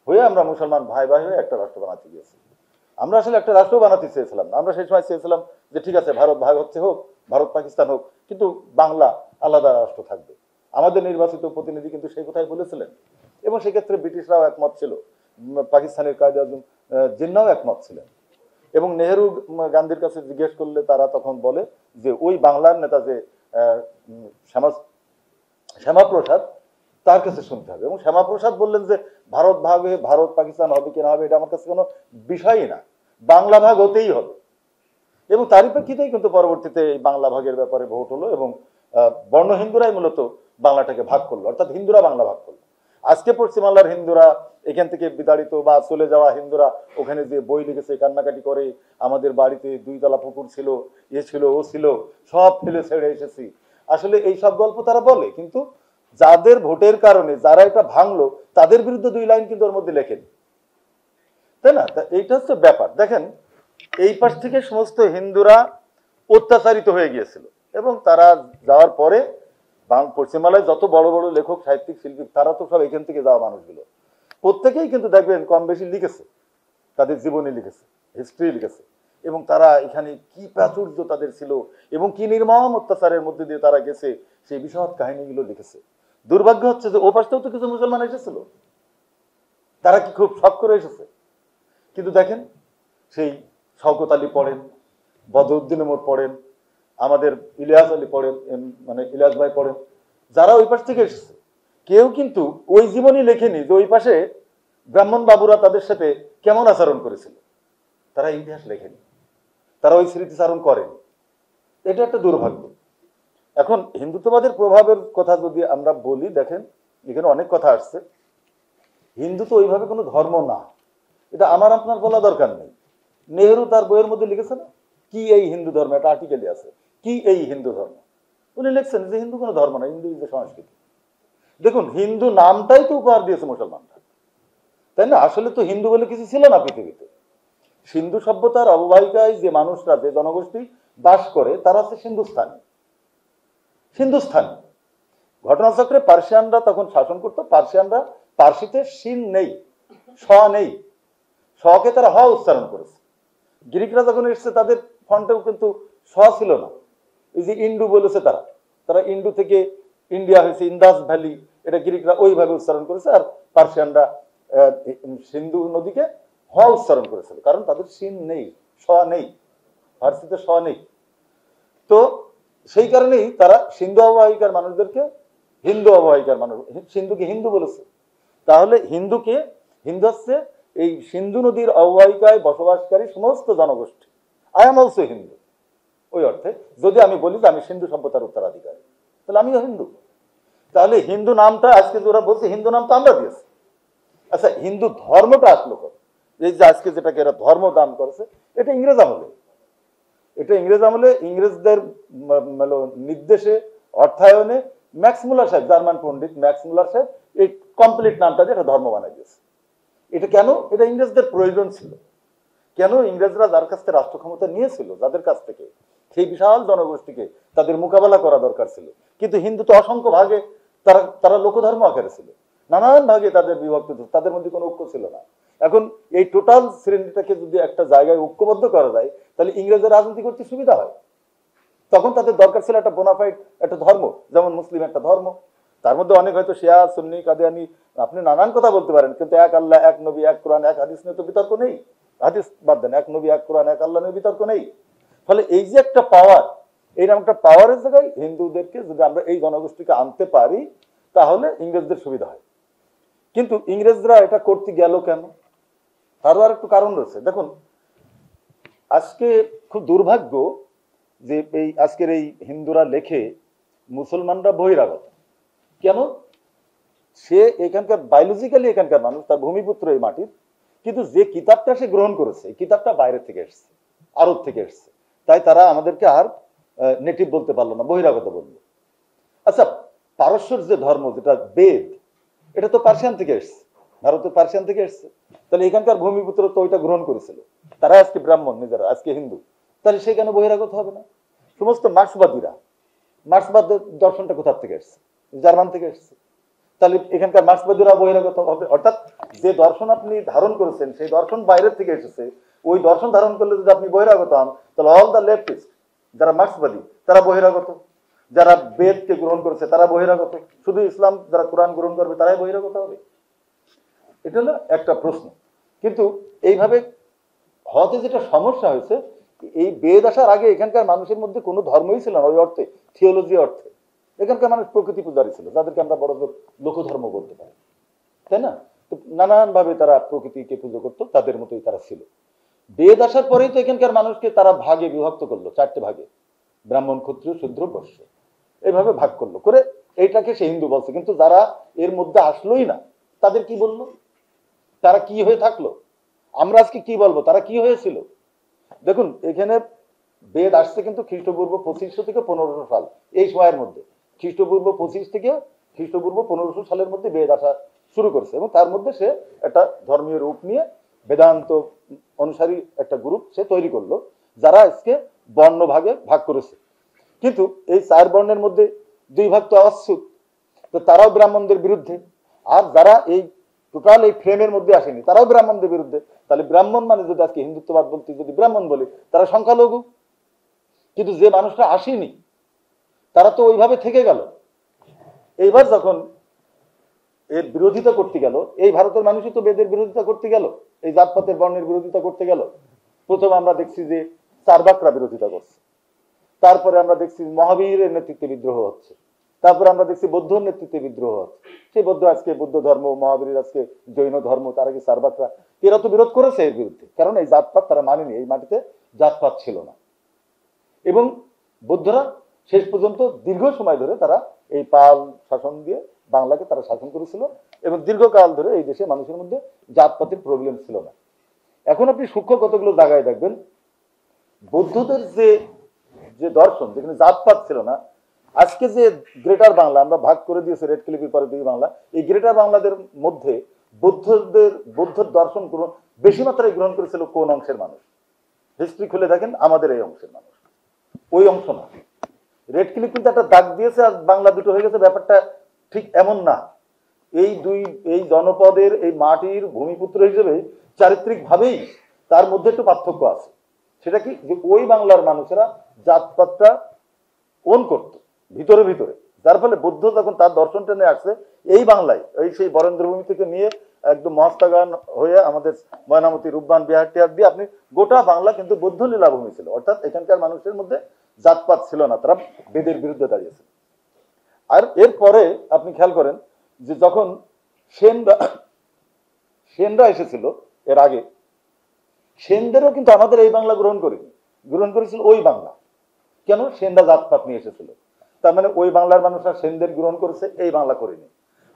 হয়ে আমরা মুসলমান ভাই ভাই হয়ে একটা রাষ্ট্র বানাতে গিয়েছি। আমরা আসলে একটা রাষ্ট্র বানাতে চেয়েছিলাম না, আমরা সেই সময় চেয়েছিলাম যে ঠিক আছে ভারত ভাগ হচ্ছে হোক, ভারত পাকিস্তান হোক, কিন্তু বাংলা আলাদা রাষ্ট্র থাকবে। আমাদের নির্বাচিত প্রতিনিধি কিন্তু সেই কথাই বলেছিলেন এবং সেক্ষেত্রে ব্রিটিশরাও একমত ছিল, পাকিস্তানের কায়েদ আজম জিন্নাও একমত ছিলেন। এবং নেহেরু গান্ধীর কাছে জিজ্ঞেস করলে তারা তখন বলে যে ওই বাংলার নেতা যে শ্যামাপ্রসাদ, তার কাছে শুনতে হবে। এবং শ্যামাপ্রসাদ বললেন যে ভারত ভাগ হয়ে ভারত পাকিস্তান হবে কিনা হবে এটা আমার কাছে কোনো বিষয়ই না, বাংলা ভাগ হতেই হবে। এবং তারই প্রেক্ষিতেই কিন্তু পরবর্তীতে এই বাংলা ভাগের ব্যাপারে ভোট হলো এবং বর্ণ হিন্দুরাই মূলত বাংলাটাকে ভাগ করলো, অর্থাৎ হিন্দুরা বাংলা ভাগ করলো। আজকে পশ্চিমবাংলার হিন্দুরা এখান থেকে বিতাড়িত বা চলে যাওয়া হিন্দুরা ওখানে যে বই লিখেছে, কান্নাকাটি করে, আমাদের বাড়িতে 2 তলা পুকুর ছিল, এ ছিল ও ছিল, সব ফেলে ছেড়ে এসেছি, আসলে এই সব গল্প তারা বলে। কিন্তু যাদের ভোটের কারণে যারা এটা ভাঙলো তাদের বিরুদ্ধে 2 লাইন কিন্তু ওর মধ্যে লেখেন, তাই না? এইটা হচ্ছে ব্যাপার। দেখেন এই পাশ থেকে সমস্ত হিন্দুরা অত্যাচারিত হয়ে গিয়েছিল এবং তারা যাওয়ার পরে পশ্চিমবাংলায় যত বড় বড় লেখক, সাহিত্যিক, শিল্পী, তারা তো সব এখান থেকে যাওয়া মানুষগুলো, প্রত্যেকেই কিন্তু দেখবেন কম বেশি লিখেছে, তাদের জীবনী লিখেছে, হিস্ট্রি লিখেছে, এবং তারা এখানে কি প্রাচুর্য তাদের ছিল এবং কি নির্মম অত্যাচারের মধ্যে দিয়ে তারা গেছে সেই বিশদ কাহিনীগুলো লিখেছে। দুর্ভাগ্য হচ্ছে যে ও পাশটাও তো কিছু মুসলমান এসেছিল, তারা কি খুব শখ করে এসেছে? কিন্তু দেখেন সেই শওকত আলী পড়েন, বদরউদ্দিন ওমর পড়েন, আমাদের ইলিয়াস আলী পড়েন, মানে ইলিয়াস ভাই পড়েন, যারা ওই পাশ থেকে এসেছে, কেউ কিন্তু ওই জীবনী লেখেনি যে ওই পাশে ব্রাহ্মণ বাবুরা তাদের সাথে কেমন আচরণ করেছিল, তারা ইতিহাস লেখেনি, তারা ওই স্মৃতিচারণ করেনি। এটা একটা দুর্ভাগ্য। এখন হিন্দুত্ববাদের প্রভাবের কথা যদি আমরা বলি, দেখেন এখানে অনেক কথা আসছে। হিন্দু তো ওইভাবে কোনো ধর্ম না, এটা আমার আপনার বলা দরকার নেই। নেহেরু তার বইয়ের মধ্যে লিখেছে না, কি এই হিন্দু ধর্ম, একটা আর্টিকেলে আছে, কি এই হিন্দু ধর্ম। উনি লিখছেন যে হিন্দু কোনো ধর্ম না, হিন্দু ইজ সংস্কৃতি। দেখুন হিন্দু নামটাই তো উপহার দিয়েছে মুসলমানরা, তাই না? আসলে তো হিন্দু বলে কিছু ছিল না পৃথিবীতে। সিন্ধু সভ্যতার অববাহিকায় যে মানুষরা, যে জনগোষ্ঠী বাস করে, তারা হচ্ছে হিন্দুস্তানি। ঘটনাচক্রে পার্সিয়ানরা তখন শাসন করতো। পার্সিয়ানরা, পার্সিতে শিন নেই, স নেই, শকে তারা হ উচ্চারণ করেছে। গ্রিকরা যখন এসছে তাদের ফন্টেও কিন্তু স ছিল না। এই যে ইন্ডু বলেছে, তারা ইন্ডু থেকে ইন্ডিয়া হয়েছে, ইন্দাস ভ্যালি, এটা গ্রিকরা ওইভাবে উচ্চারণ করেছে। আর পার্সিয়ানরা সিন্ধু নদীকে হ উচ্চারণ করেছিল, কারণ তাদের শিন নেই, স নেই। ফার্সিতে স নেই। তো সেই কারণেই তারা সিন্ধু অববাহিকার মানুষদেরকে হিন্দু অববাহিকার মানুষ, সিন্ধুকে হিন্দু বলেছে। তাহলে হিন্দু হচ্ছে এই সিন্ধু নদীর অববাহিকায় বসবাসকারী সমস্ত জনগোষ্ঠী। আই এম অলসো হিন্দু ওই অর্থে। যদি আমি বলি যে আমি সিন্ধু সভ্যতার উত্তরাধিকারী, তাহলে আমিও হিন্দু। তাহলে হিন্দু নামটা আজকে ওরা বলছে হিন্দু নাম তো আমরা দিয়েছি। আচ্ছা, হিন্দু ধর্মটা আসলো কত? এই যে আজকে যেটাকে এরা ধর্ম দান করেছে, এটা ইংরেজ আমলে, ইংরেজদের নির্দেশে, অর্থায়নে ম্যাক্স মুলার সাহেব, জার্মান পণ্ডিত ম্যাক্স মুলার সাহেব এই কমপ্লিট নামটা দিয়ে একটা ধর্ম বানাই দিয়েছে। এটা কেন? এটা ইংরেজদের প্রয়োজন ছিল। কেন? ইংরেজরা যার কাছ থেকে রাষ্ট্র ক্ষমতা নিয়েছিল, যাদের কাছ থেকে, সেই বিশাল জনগোষ্ঠীকে তাদের মোকাবেলা করা দরকার ছিল। কিন্তু হিন্দু তো অসংখ্য ভাগে, তারা লোকধর্ম আকারে ছিল, নানান ভাগে তাদের বিভক্ত, তাদের মধ্যে কোনো ঐক্য ছিল না। এখন এই টোটাল শ্রেণীটাকে যদি একটা জায়গায় ঐক্যবদ্ধ করা যায়, তাহলে ইংরেজের রাজনীতি করতে সুবিধা হয়। তখন তাদের দরকার ছিল একটা বোনাফাইড একটা ধর্ম, যেমন মুসলিম একটা ধর্ম, তার মধ্যে অনেক হয়তো শিয়া, সুন্নি, কাদিয়ানি, আপনি নানান কথা বলতে পারেন, কিন্তু এক আল্লাহ, এক নবী, এক কোরআন, এক হাদিস নিয়ে তো বিতর্ক নেই। হাদিস বাদ দেন, এক নবী, এক কোরআন, এক আল্লাহ নিয়ে বিতর্ক নেই। ফলে এই যে একটা পাওয়ার, এইরকম একটা পাওয়ারের জায়গায় হিন্দুদেরকে যদি আমরা এই জনগোষ্ঠীকে আনতে পারি, তাহলে ইংরেজদের সুবিধা হয়। কিন্তু ইংরেজরা এটা করতে গেল কেন? তারও আর একটু কারণ রয়েছে। দেখুন, আজকে খুব দুর্ভাগ্য যে এই আজকের এই হিন্দুরা লেখে মুসলমানরা বহিরাগত। কেন? সে এখানকার বায়োলজিক্যালি এখানকার মানুষ, তার ভূমিপুত্র এই মাটির, কিন্তু যে কিতাবটা সে গ্রহণ করেছে, এই কিতাবটা বাইরে থেকে এসছে, আরব থেকে এসছে, তাই তারা আমাদেরকে আর নেটিভ বলতে পারলো না, বহিরাগত বললো। আচ্ছা, পারস্যর যে ধর্ম, যেটা বেদ, এটা তো পার্সিয়ান থেকে এসছে, ভারতের পার্সিয়ান থেকে এসছে। তাহলে এখানকার ভূমিপুত্র তো ওইটা গ্রহণ করেছিল, তারা আজকে ব্রাহ্মণ, নিজেরা আজকে হিন্দু, তাহলে সে কেন বহিরাগত হবে না? সমস্ত মার্ক্সবাদীরা, মার্ক্সবাদ দর্শনটা কোথার থেকে এসছে? জার্মান থেকে এসছে। তাহলে এখানকার মার্ক্সবাদীরা বহিরাগত হবে? অর্থাৎ যে দর্শন আপনি ধারণ করেছেন, সেই দর্শন বাইরের থেকে এসেছে। ওই দর্শন ধারণ করলে যদি আপনি বহিরাগত হন, তাহলে অল দ্য লেফটিস্ট যারা মার্ক্সবাদী, তারা বহিরাগত। যারা বেদকে গ্রহণ করেছে তারা বহিরাগত। শুধু ইসলাম যারা কোরআন গ্রহণ করবে তারাই বহিরাগত হবে? এটা হলো একটা প্রশ্ন। কিন্তু এইভাবে হতে যেটা সমস্যা হয়েছে, এই বেদ আসার আগে এখানকার মানুষের মধ্যে কোনো ধর্মই ছিল না ওই অর্থে, থিওলজি অর্থে। এখানকার মানুষ প্রকৃতি পূজারী ছিল, যাদেরকে আমরা বড় লোকধর্ম বলতে পারি, তাই না? তো নানান ভাবে তারা প্রকৃতিকে পুজো করতো, তাদের মতোই তারা ছিল। বেদ আসার পরেই তো এখানকার মানুষকে তারা ভাগে বিভক্ত করলো, 4টে ভাগে, ব্রাহ্মণ, ক্ষত্রিয়, শূদ্র, বৈশ্য, এইভাবে ভাগ করলো করে এইটাকে সে হিন্দু বলছে। কিন্তু যারা এর মধ্যে আসলোই না, তাদের কি বললো? তারা কি হয়ে থাকলো? আমরা আজকে কি বলবো তারা কি হয়েছিল? দেখুন, এখানে বেদ আসছে কিন্তু খ্রিস্টপূর্ব 2500 থেকে 1500 সাল, এই সময়ের মধ্যে। খ্রিস্টপূর্ব 25 থেকে খ্রিস্টপূর্ব 1500 সালের মধ্যে বেদ আসা শুরু করেছে, এবং তার মধ্যে সে একটা ধর্মীয় রূপ নিয়ে বেদান্ত অনুসারী একটা গ্রুপ সে তৈরি করলো, যারা আজকে বর্ণ ভাগে ভাগ করেছে। কিন্তু এই 4 বর্ণের মধ্যে 2 ভাগ তো অচ্ছুত, তো তারাও ব্রাহ্মণদের বিরুদ্ধে। আর যারা এই টোটাল এই ফ্রেমের মধ্যে আসেনি, তারাও ব্রাহ্মণদের বিরুদ্ধে। তাহলে ব্রাহ্মণ মানে যদি আজকে হিন্দুত্ববাদ বলতে যদি ব্রাহ্মণ বলি, তারা সংখ্যালঘু। কিন্তু যে মানুষরা আসেনি তারা তো ওইভাবে থেকে গেল। এইবার যখন এর বিরোধিতা করতে গেল, এই ভারতের মানুষই তো বেদের বিরোধিতা করতে গেল, এই জাতপাতের বর্ণের বিরোধিতা করতে গেল। প্রথম আমরা দেখছি যে চারবাকরা বিরোধিতা করছে, তারপরে আমরা দেখছি মহাবীরের নেতৃত্বে বিদ্রোহ হচ্ছে, তারপরে আমরা দেখছি বৌদ্ধর নেতৃত্বে বিদ্রোহ হচ্ছে। সেই বৌদ্ধ আজকে বৌদ্ধ ধর্ম, মহাবীর আজকে জৈন ধর্ম, তার আগে চারবাকরা, এরা তো বিরোধ করেছে এর বিরুদ্ধে, কারণ এই জাতপাত তারা মানেনি, এই মাটিতে জাতপাত ছিল না। এবং বৌদ্ধরা শেষ পর্যন্ত দীর্ঘ সময় ধরে তারা এই পাল শাসন দিয়ে বাংলাকে তারা শাসন করেছিল, এবং দীর্ঘকাল ধরে এই দেশে মানুষের মধ্যে জাতপাতের প্রবলেম ছিল না। এখন আপনি সূক্ষ্ম কতগুলো জায়গায় দেখবেন, বৌদ্ধদের যে দর্শন, যেখানে জাতপাত ছিল না, আজকে যে গ্রেটার বাংলা আমরা ভাগ করে দিয়েছে রেড ক্লিপের পরে 2 বাংলা, এই গ্রেটার বাংলাদের মধ্যে বৌদ্ধ দর্শন বেশি মাত্রায় গ্রহণ করেছিল কোন অংশের মানুষ? হিস্ট্রি খুলে দেখেন, আমাদের এই অংশের মানুষ, ওই অংশ না। রেড ক্লিপ কিন্তু একটা দাগ দিয়েছে আর বাংলা দুটো হয়ে গেছে, ব্যাপারটা ঠিক এমন না। এই জনপদের এই মাটির ভূমিপুত্র হিসেবে চারিত্রিক ভাবেই তার মধ্যে একটু পার্থক্য আছে। সেটা কি? যে ওই বাংলার মানুষেরা জাতপাতটা ওন করত, ভিতরে ভিতরে যার ফলে বুদ্ধ যখন তার দর্শনটা নিয়ে আসছে এই বাংলায়, এই সেই বরেন্দ্রভূমি থেকে নিয়ে একদম মহাস্তাগান হয়ে আমাদের ময়নামতি, রূপবান, বিহার টিহার দিয়ে আপনি গোটা বাংলা কিন্তু বৌদ্ধ লীলাভূমি ছিল। অর্থাৎ এখানকার মানুষের মধ্যে জাতপাত ছিল না, তারা বেদের বিরুদ্ধে দাঁড়িয়েছে। আর এরপরে আপনি খেয়াল করেন যে যখন সেনরা এসেছিল এর আগে, সেনদেরও কিন্তু আমাদের এই বাংলা গ্রহণ করেনি, গ্রহণ করেছিল ওই বাংলা। কেন? সেনরা জাতপাত নিয়ে এসেছিল, তার মানে ওই বাংলার মানুষরা সেনদের গ্রহণ করেছে, এই বাংলা করেনি।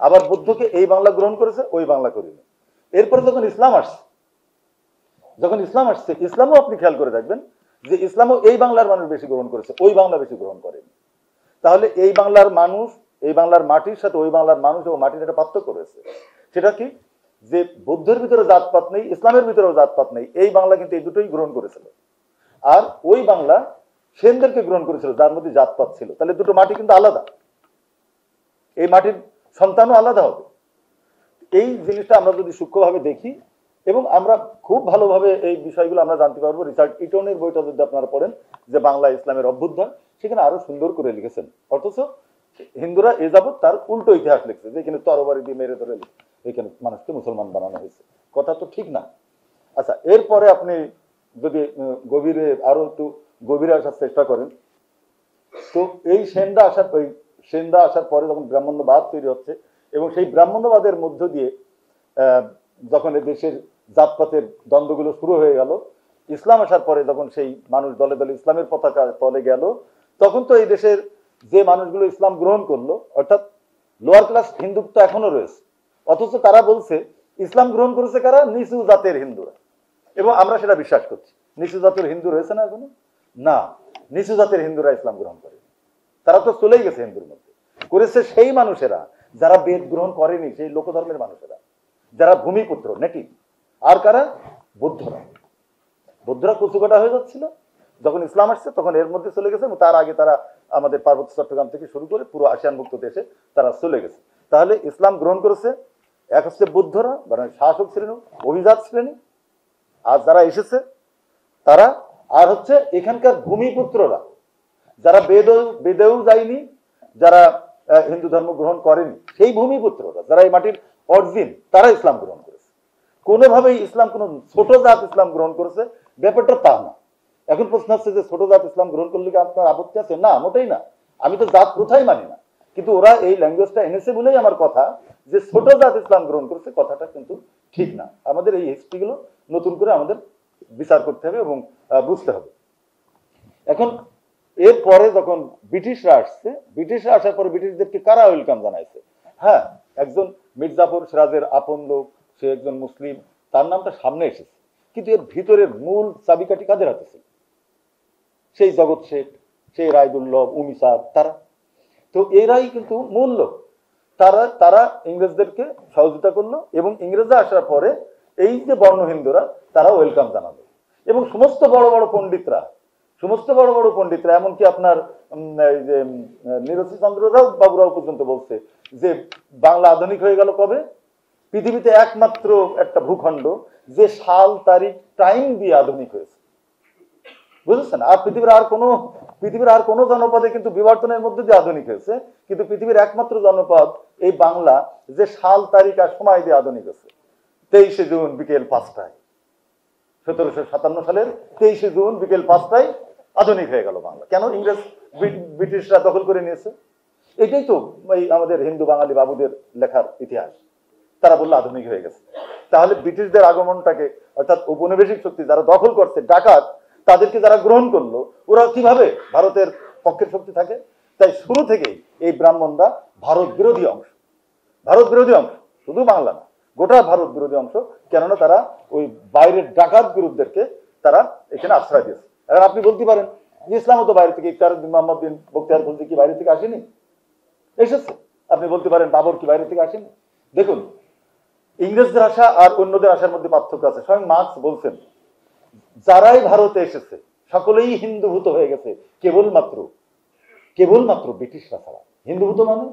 আবার বুদ্ধকে এই বাংলা গ্রহণ করেছে, ওই বাংলা করেনি। এরপরে যখন ইসলাম আসছে, ইসলামও আপনি খেয়াল করে দেখবেন যে ইসলামও এই বাংলার মানুষ বেশি গ্রহণ করেছে, ওই বাংলা বেশি গ্রহণ করেনি। তাহলে এই বাংলার মানুষ, এই বাংলার মাটির সাথে ওই বাংলার মানুষ ও মাটির একটা পার্থক্য রয়েছে। সেটা কি? যে বৌদ্ধের ভিতরে জাতপাত নেই, ইসলামের ভিতরেও জাতপাত নেই, এই বাংলা কিন্তু এই দুটোই গ্রহণ করেছিল। আর ওই বাংলা সেনদেরকে গ্রহণ করেছিল, যার মধ্যে জাতপাত ছিল। তাহলে দুটো মাটি কিন্তু আলাদা, এই মাটির সন্তানও আলাদা হবে। এই জিনিসটা আমরা যদি সূক্ষ্মভাবে দেখি এবং আমরা খুব ভালোভাবে এই বিষয়গুলো আমরা জানতে পারবো। রিচার্ড ইটনের বইটা যদি আপনারা পড়েন, যে বাংলা ইসলামের অভ্যুত্থান, সেখানে আরো সুন্দর করে লিখেছেন। অথচ হিন্দুরা এ যাবৎ তার উল্টো ইতিহাস লিখছে, যে এখানে তরবারি দিয়ে মেরে ধরে এখানে মানুষকে মুসলমান বানানো হয়েছে। কথা তো ঠিক না। আচ্ছা, এরপরে আপনি যদি গভীরে আরো একটু গভীরে আসার চেষ্টা করেন, তো এই সেনরা আসার পরে যখন ব্রাহ্মণ্যবাদ তৈরি হচ্ছে এবং সেই ব্রাহ্মণ্যবাদের মধ্য দিয়ে যখন দেশের জাতপাতের দ্বন্দ্বগুলো শুরু হয়ে গেল, ইসলাম আসার পরে যখন সেই মানুষ দলে দলে ইসলামের পতাকা তলে গেল, তখন তো এই দেশের যে মানুষগুলো ইসলাম গ্রহণ করলো, অর্থাৎ লোয়ার ক্লাস হিন্দুত্ব এখনো রয়েছে, অথচ তারা বলছে ইসলাম গ্রহণ করেছে কারা? নিচু জাতের হিন্দুরা। এবং আমরা সেটা বিশ্বাস করছি। নিচু জাতের হিন্দু রয়েছে না এখনো? না, নিচু জাতের হিন্দুরা ইসলাম গ্রহণ করে, তারা তো চলেই গেছে হিন্দুর মধ্যে। করেছে সেই মানুষেরা যারা বেদ গ্রহণ করেনি, সেই লোকধর্মের মানুষেরা, যারা ভূমিপুত্র নেটিভ। আর কারা? বৌদ্ধরা কচুকাটা হয়ে যাচ্ছিল। যখন ইসলাম আসছে তখন এর মধ্যে চলে গেছে, এবং তার আগে তারা আমাদের পার্বত্য চট্টগ্রাম থেকে শুরু করে পুরো আসিয়ান মুক্ত দেশে তারা চলে গেছে। তাহলে ইসলাম গ্রহণ করেছে এক হচ্ছে বৌদ্ধরা, মানে শাসক শ্রেণী, অভিজাত শ্রেণী, আর যারা এসেছে তারা, আর হচ্ছে এখানকার ভূমিপুত্ররা, যারা বেদেও যায়নি, যারা হিন্দু ধর্ম গ্রহণ করেনি, সেই ভূমিপুত্ররা, যারা এই মাটির অরিজিন, তারা ইসলাম গ্রহণ করেছে। কোনোভাবেই ইসলাম কোনো ছোট জাত ইসলাম গ্রহণ করেছে ব্যাপারটা তা না। এখন প্রশ্ন হচ্ছে যে ছোট জাত ইসলাম গ্রহণ করলে কি আপনার আপত্তি আছে? না, মোটেই না। আমি তো জাত প্রথাই মানি না, কিন্তু ওরা এই ল্যাঙ্গুয়েজটা এনেছে বলেই আমার কথা যে ছোট জাত ইসলাম গ্রহণ করেছে, কথাটা কিন্তু ঠিক না। আমাদের এই হিস্ট্রিগুলো নতুন করে আমাদের বিচার করতে হবে এবং বুঝতে হবে। এখন এরপরে যখন ব্রিটিশরা আসার পরে ব্রিটিশদেরকে কারা ওয়েলকাম জানাইছে? হ্যাঁ, একজন মির্জাফর সিরাজের আপন লোক, সে একজন মুসলিম, তার নামটা সামনে এসেছে, কিন্তু এর ভিতরের মূল চাবিকাঠি কাদের হাতে ছিল? সেই জগৎ শেঠ, সেই রায়দুল্লভ, উমিসাদ, তারা তো এরাই কিন্তু মূল লোক। তারা ইংরেজদেরকে সহযোগিতা করলো, এবং ইংরেজরা আসার পরে এই যে বর্ণ হিন্দুরা, তারা ওয়েলকাম জানালো। এবং সমস্ত বড় বড় পণ্ডিতরা, এমনকি আপনার এই যে নিরঞ্জন চন্দ্ররাও বাবুরাও পর্যন্ত বলছে যে বাংলা আধুনিক হয়ে গেল কবে? পৃথিবীতে একমাত্র একটা ভূখণ্ড যে সাল তারিখ টাইম দিয়ে আধুনিক হয়েছে, বুঝেছেন? আর পৃথিবীর আর কোনো জনপদে কিন্তু বিবর্তনের মধ্যে দিয়ে আধুনিক হয়েছে, কিন্তু পৃথিবীর একমাত্র জনপদ এই বাংলা যে সাল তারিখ আর সময় দিয়ে আধুনিক হয়েছে। 23শে জুন বিকেল 5টায়, 1757 সালের 23শে জুন বিকেল 5টায় আধুনিক হয়ে গেল বাংলা। কেন? ব্রিটিশরা দখল করে নিয়েছে। এটাই তো এই আমাদের হিন্দু বাঙালি বাবুদের লেখার ইতিহাস। তারা বললো আধুনিক হয়ে গেছে। তাহলে ব্রিটিশদের আগমনটাকে, অর্থাৎ উপনিবেশিক শক্তি যারা দখল করছে, ডাকাত, তাদেরকে যারা গ্রহণ করলো, ওরা কিভাবে ভারতের পক্ষের শক্তি থাকে? তাই শুরু থেকেই এই ব্রাহ্মণরা ভারত বিরোধী অংশ, শুধু বাংলা না, গোটা ভারত বিরোধী অংশ। কেননা তারা ওই বাইরের ডাকাত বিরুদ্ধদেরকে তারা এখানে আশ্রয় দিয়েছে। এখন আপনি বলতে পারেন ইসলামও তো বাইরে থেকে, ইকতার মোহাম্মদ বিন বখতিয়ার খলজি কি বাইরে থেকে আসেনি? এসেছে। আপনি বলতে পারেন বাবর কি বাইরে থেকে আসেনি? দেখুন, ইংরেজদের আসা আর অন্যদের আসার মধ্যে পার্থক্য আছে। স্বয়ং মার্কস বলছেন, যারাই ভারতে এসেছে সকলেই হিন্দুভূত হয়ে গেছে, কেবলমাত্র ব্রিটিশরা ছাড়া। হিন্দুভূত মানে,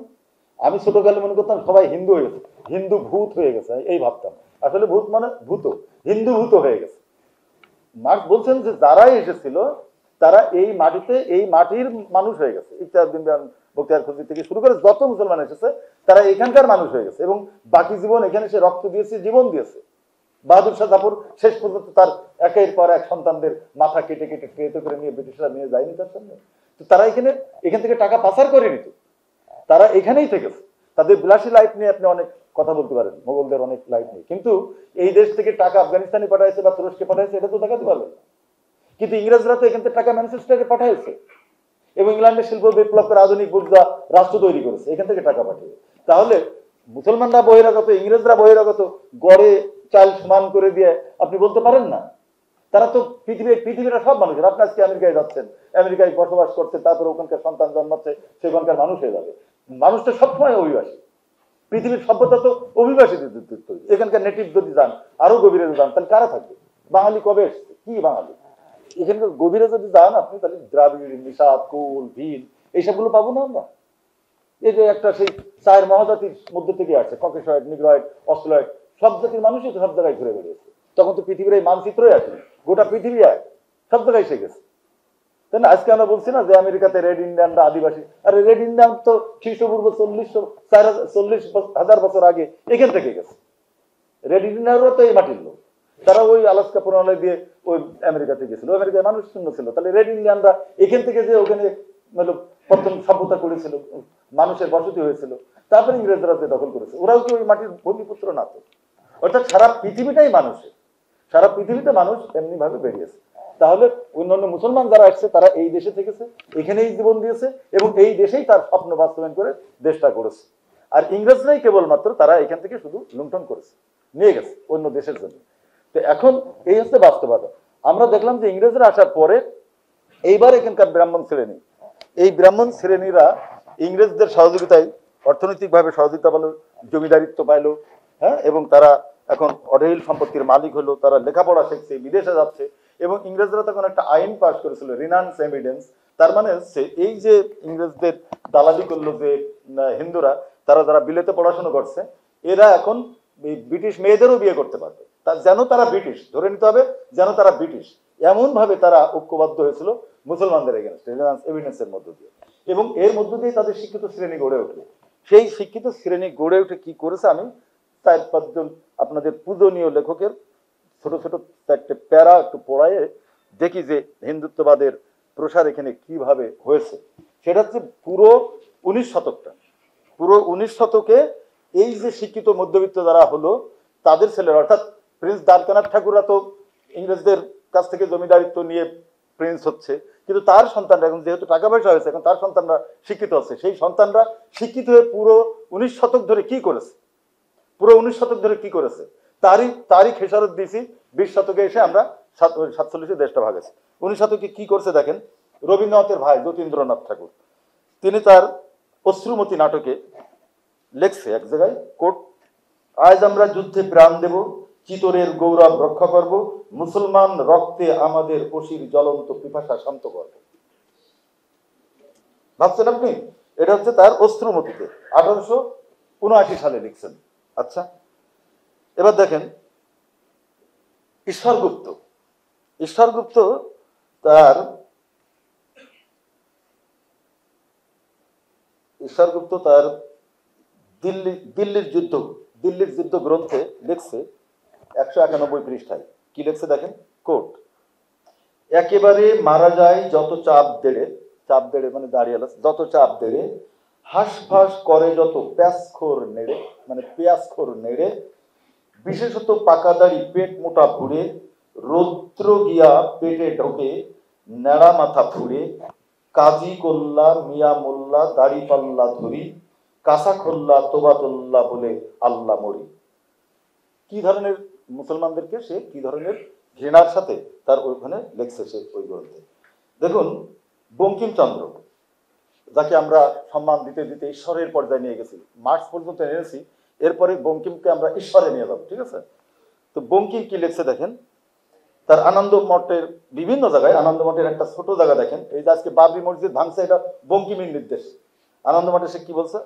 আমি ছোটকালে মনে করতাম সবাই হিন্দু হয়ে গেছে, হিন্দু ভূত হয়ে গেছে, এই ভাবতাম। আসলে ভূত মানে ভূত, হিন্দুভূত হয়ে গেছে। মার্কস বলছেন যে যারাই এসেছিল তারা এই মাটিতে, এই মাটির মানুষ হয়ে গেছে। ইকতার বিন বখতিয়ার খলজি থেকে শুরু করে যত মুসলমান এসেছে তারা এখানকার মানুষ হয়ে গেছে এবং বাকি জীবন এখানে সে রক্ত দিয়েছে, জীবন দিয়েছে। বাহাদুর শাহ জাফর শেষ পর্যন্ত তার একের পর এক সন্তানদের মাথা কেটে কেটে ট্রেতে করে নিয়ে ব্রিটিশরা নিয়ে যায়নি তার সামনে। তো তারা এখান থেকে টাকা পাচার করে নিত, তারা এখানেই থেকেছে। তাদের বিলাসী লাইফ নিয়ে আপনি অনেক কথা বলতে পারেন, মোগলদের অনেক লাইফ নিয়ে, কিন্তু এই দেশ থেকে টাকা আফগানিস্তানে পাঠাইছে বা তুরস্কে পাঠাইছে এটা তো দেখাতে পারবেন না। কিন্তু ইংরেজরা তো এখান থেকে টাকা ম্যানচেস্টারে পাঠাইছে এবং ইংল্যান্ডের শিল্প বিপ্লব করে আধুনিক বুর্জোয়া রাষ্ট্র তৈরি করেছে এখান থেকে টাকা পাঠিয়ে। তাহলে মুসলমানরা বহিরাগত, ইংরেজরা বহিরাগত, গড়ে চাল সমান করে দিয়ে আপনি বলতে পারেন না। তারা তো পৃথিবীর সব মানুষের। আপনি আজকে আমেরিকায় যাচ্ছেন, আমেরিকায় বসবাস করছে, তারপরে ওখানকার সন্তান জন্মাচ্ছে, সেখানকার মানুষ হয়ে যাবে। মানুষ তো সবসময় অভিবাসী, পৃথিবীর সভ্যতা তো অভিবাসীদের তৈরি। এখানকার নেটিভ যদি যান, আরো গভীরে যান, তাহলে কারা থাকবে? বাঙালি কবে এসছে? কি বাঙালি? এখানকার গভীরে যদি যান আপনি, তাহলে দ্রাবিড়, নিষাদ, কোল, ভিল এইসবগুলো পাবো না আমরা। এই যে একটা সেই চায়ের মহাজাতির মধ্যে থেকে আসছে, ককেশয়েড, নিগ্রয়েড, অস্ট্রেলয়েড, সব জাতির মানুষই তো সব জায়গায় ঘুরে বেরিয়েছে। তখন তো পৃথিবীর এই মানচিত্রই আছে, গোটা পৃথিবী এক, সব জায়গায় এসে গেছে, তাই না? আজকে আমরা বলছি না যে আমেরিকাতে রেড ইন্ডিয়ানরা আদিবাসী, আরে রেড ইন্ডিয়ান তো খ্রিস্টপূর্ব 40,000 বছর আগে এখান থেকে গেছে। রেড ইন্ডিয়ানরাও তো এই মাটির লোক, তারা ওই আলাস্কা প্রণালী দিয়ে ওই আমেরিকাতে গেছিল, আমেরিকায় মানুষ শূন্য ছিল। তাহলে রেড ইন্ডিয়ানরা এখান থেকে যে ওখানে প্রথম সভ্যতা করেছিল, মানুষের বসতি হয়েছিল, তারপরে ইংরেজরা যে দখল করেছে, ওরাও কি ওই মাটির ভূমিপুত্র না? তো অর্থাৎ সারা পৃথিবীটাই মানুষের, সারা পৃথিবীতে মানুষ এমনি ভাবে বেরিয়েছে। তাহলে অন্যান্য মুসলমান যারা আসছে তারা এই দেশে থেকেছে, এখানেই জীবন দিয়েছে এবং এই দেশেই তার স্বপ্ন বাস্তবায়ন করে দেশটা করেছে। আর ইংরেজরাই কেবলমাত্র তারা এখান থেকে শুধু লুণ্ঠন করেছে, নিয়ে গেছে অন্য দেশের জন্য। তো এখন এই হচ্ছে বাস্তবতা। আমরা দেখলাম যে ইংরেজরা আসার পরে এইবার এখানকার ব্রাহ্মণ শ্রেণী, এই ব্রাহ্মণ শ্রেণীরা ইংরেজদের সহযোগিতায় অর্থনৈতিকভাবে সহযোগিতা পেল, জমিদারিত্ব পাইল, হ্যাঁ, এবং তারা এখন অঢেল সম্পত্তির মালিক হলো, তারা লেখাপড়া শিখছে, বিদেশে যাচ্ছে। এবং ইংরেজরা তখন একটা আইন পাস করেছিল, রিনান্স এভিডেন্স। তার মানে হচ্ছে এই যে ইংরেজদের দালালি করলো যে হিন্দুরা, তারা যারা বিলেতে পড়াশোনা করছে, এরা এখন ব্রিটিশ মেয়েদেরও বিয়ে করতে পারবে, যেন তারা ব্রিটিশ, ধরে নিতে হবে যেন তারা ব্রিটিশ। এমন ভাবে তারা ঐক্যবদ্ধ হয়েছিল মুসলমানদের এগেনস্টে রিনান্স এভিডেন্সের মধ্য দিয়ে, এবং এর মধ্য দিয়ে তাদের শিক্ষিত শ্রেণী গড়ে উঠলো। সেই শিক্ষিত শ্রেণী গড়ে উঠে কি করেছে, আমি 4-5 আপনাদের পূজনীয় লেখকের ছোট ছোট 4টে প্যারা একটু পড়ায় দেখি যে হিন্দুত্ববাদের প্রসার এখানে কিভাবে হয়েছে। সেটা হচ্ছে পুরো 19 শতকটা, পুরো 19 শতকে এই যে শিক্ষিত মধ্যবিত্ত যারা হলো তাদের ছেলেরা, অর্থাৎ প্রিন্স দ্বারকানাথ ঠাকুররা তো ইংরেজদের কাছ থেকে জমিদারিত্ব নিয়ে প্রিন্স হচ্ছে, কিন্তু তার সন্তানরা এখন যেহেতু টাকা পয়সা হয়েছে, এখন তার সন্তানরা শিক্ষিত হচ্ছে। সেই সন্তানরা শিক্ষিত হয়ে পুরো 19 শতক ধরে কি করেছে, পুরো 19 শতক ধরে কি করেছে তারই খেসারত দিয়েছি 20 শতকে এসে আমরা 47-এ দেশটা ভাগেছি। 19 শতকে কি করছে দেখেন। রবীন্দ্রনাথের ভাই যতীন্দ্রনাথ ঠাকুর, তিনি তার অশ্রুমতি নাটকে লেখছে এক জায়গায়, কোট, আজ আমরা যুদ্ধে প্রাণ দেব, চিতরের গৌরব রক্ষা করব, মুসলমান রক্তে আমাদের অসির জ্বলন্ত পিপাসা শান্ত করব। ভাবছেন আপনি? এটা হচ্ছে তার অশ্রুমতিতে 1879 সালে লিখছেন। আচ্ছা, এবার দেখেন ঈশ্বরগুপ্ত তার দিল্লির যুদ্ধ গ্রন্থে লিখছে 191 পৃষ্ঠায়। কি লিখছে দেখেন, কোট, একেবারে মারা যায় যত চাপ দেড়ে মানে দাঁড়িয়ে যত চাপ দেড়ে, হাঁসফাঁস করে যত প্যাঁচখোর নেড়ে, বিশেষত পাকা দাড়ি পেট মোটা ফুড়ে, রৌদ্র গিয়া পেটে ঢোকে, নেড়া মাথা ফুড়ে, কাজী কল্লা মিয়া মোল্লা দাড়ি পাল্লা ধরি, কাঁচা খোল্লা তোবাতুল্লাহ বলে আল্লাহ মরি। কি ধরনের মুসলমানদেরকে সে কি ধরনের ঘৃণার সাথে তার ওইখানে লেখছে সে ওই গ্রন্থে। দেখুন, বঙ্কিমচন্দ্র, যাকে আমরা সম্মান দিতে দিতে ঈশ্বরের পর্যায়ে নিয়ে গেছি, মার্চ পর্যন্ত এনেছি, এরপরে বঙ্কিমকে আমরা ঈশ্বরে নিয়ে যাবো, ঠিক আছে? তো বঙ্কিম কি লিখছে দেখেন, তার আনন্দ মঠের বিভিন্ন জায়গায়, আনন্দ মঠের একটা ছোট জায়গা দেখেন, এই যে আজকে বাবরি মসজিদ ভাঙছে, এটা বঙ্কিমের নির্দেশ। আনন্দ মঠে সে কি বলছে,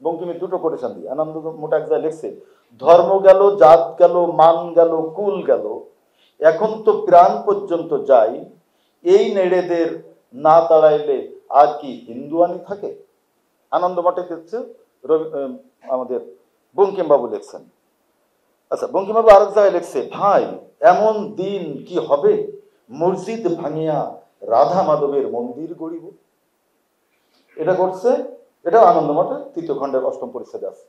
বঙ্কিমের দুটো কোটেশন দিয়ে আনন্দ মঠ এক জায়গায় লিখছে, ধর্ম গেল, জাত গেল, মান গেল, কুল গেল, এখন তো প্রাণ পর্যন্ত যাই, এই নেড়েদের না তাড়াইলে আর কি হিন্দুয়ানি থাকে। আনন্দমঠে হচ্ছে আমাদের বঙ্কিমবাবু লিখছেন। আচ্ছা, বঙ্কিমবাবু আরেক জায়গায় লিখছে, ভাই এমন দিন কি হবে মসজিদ ভাঙিয়া রাধা মাধবের মন্দির গড়িব। এটা করছে, এটাও আনন্দমঠে 3য় খণ্ডের 8ম পরিচ্ছেদে আছে,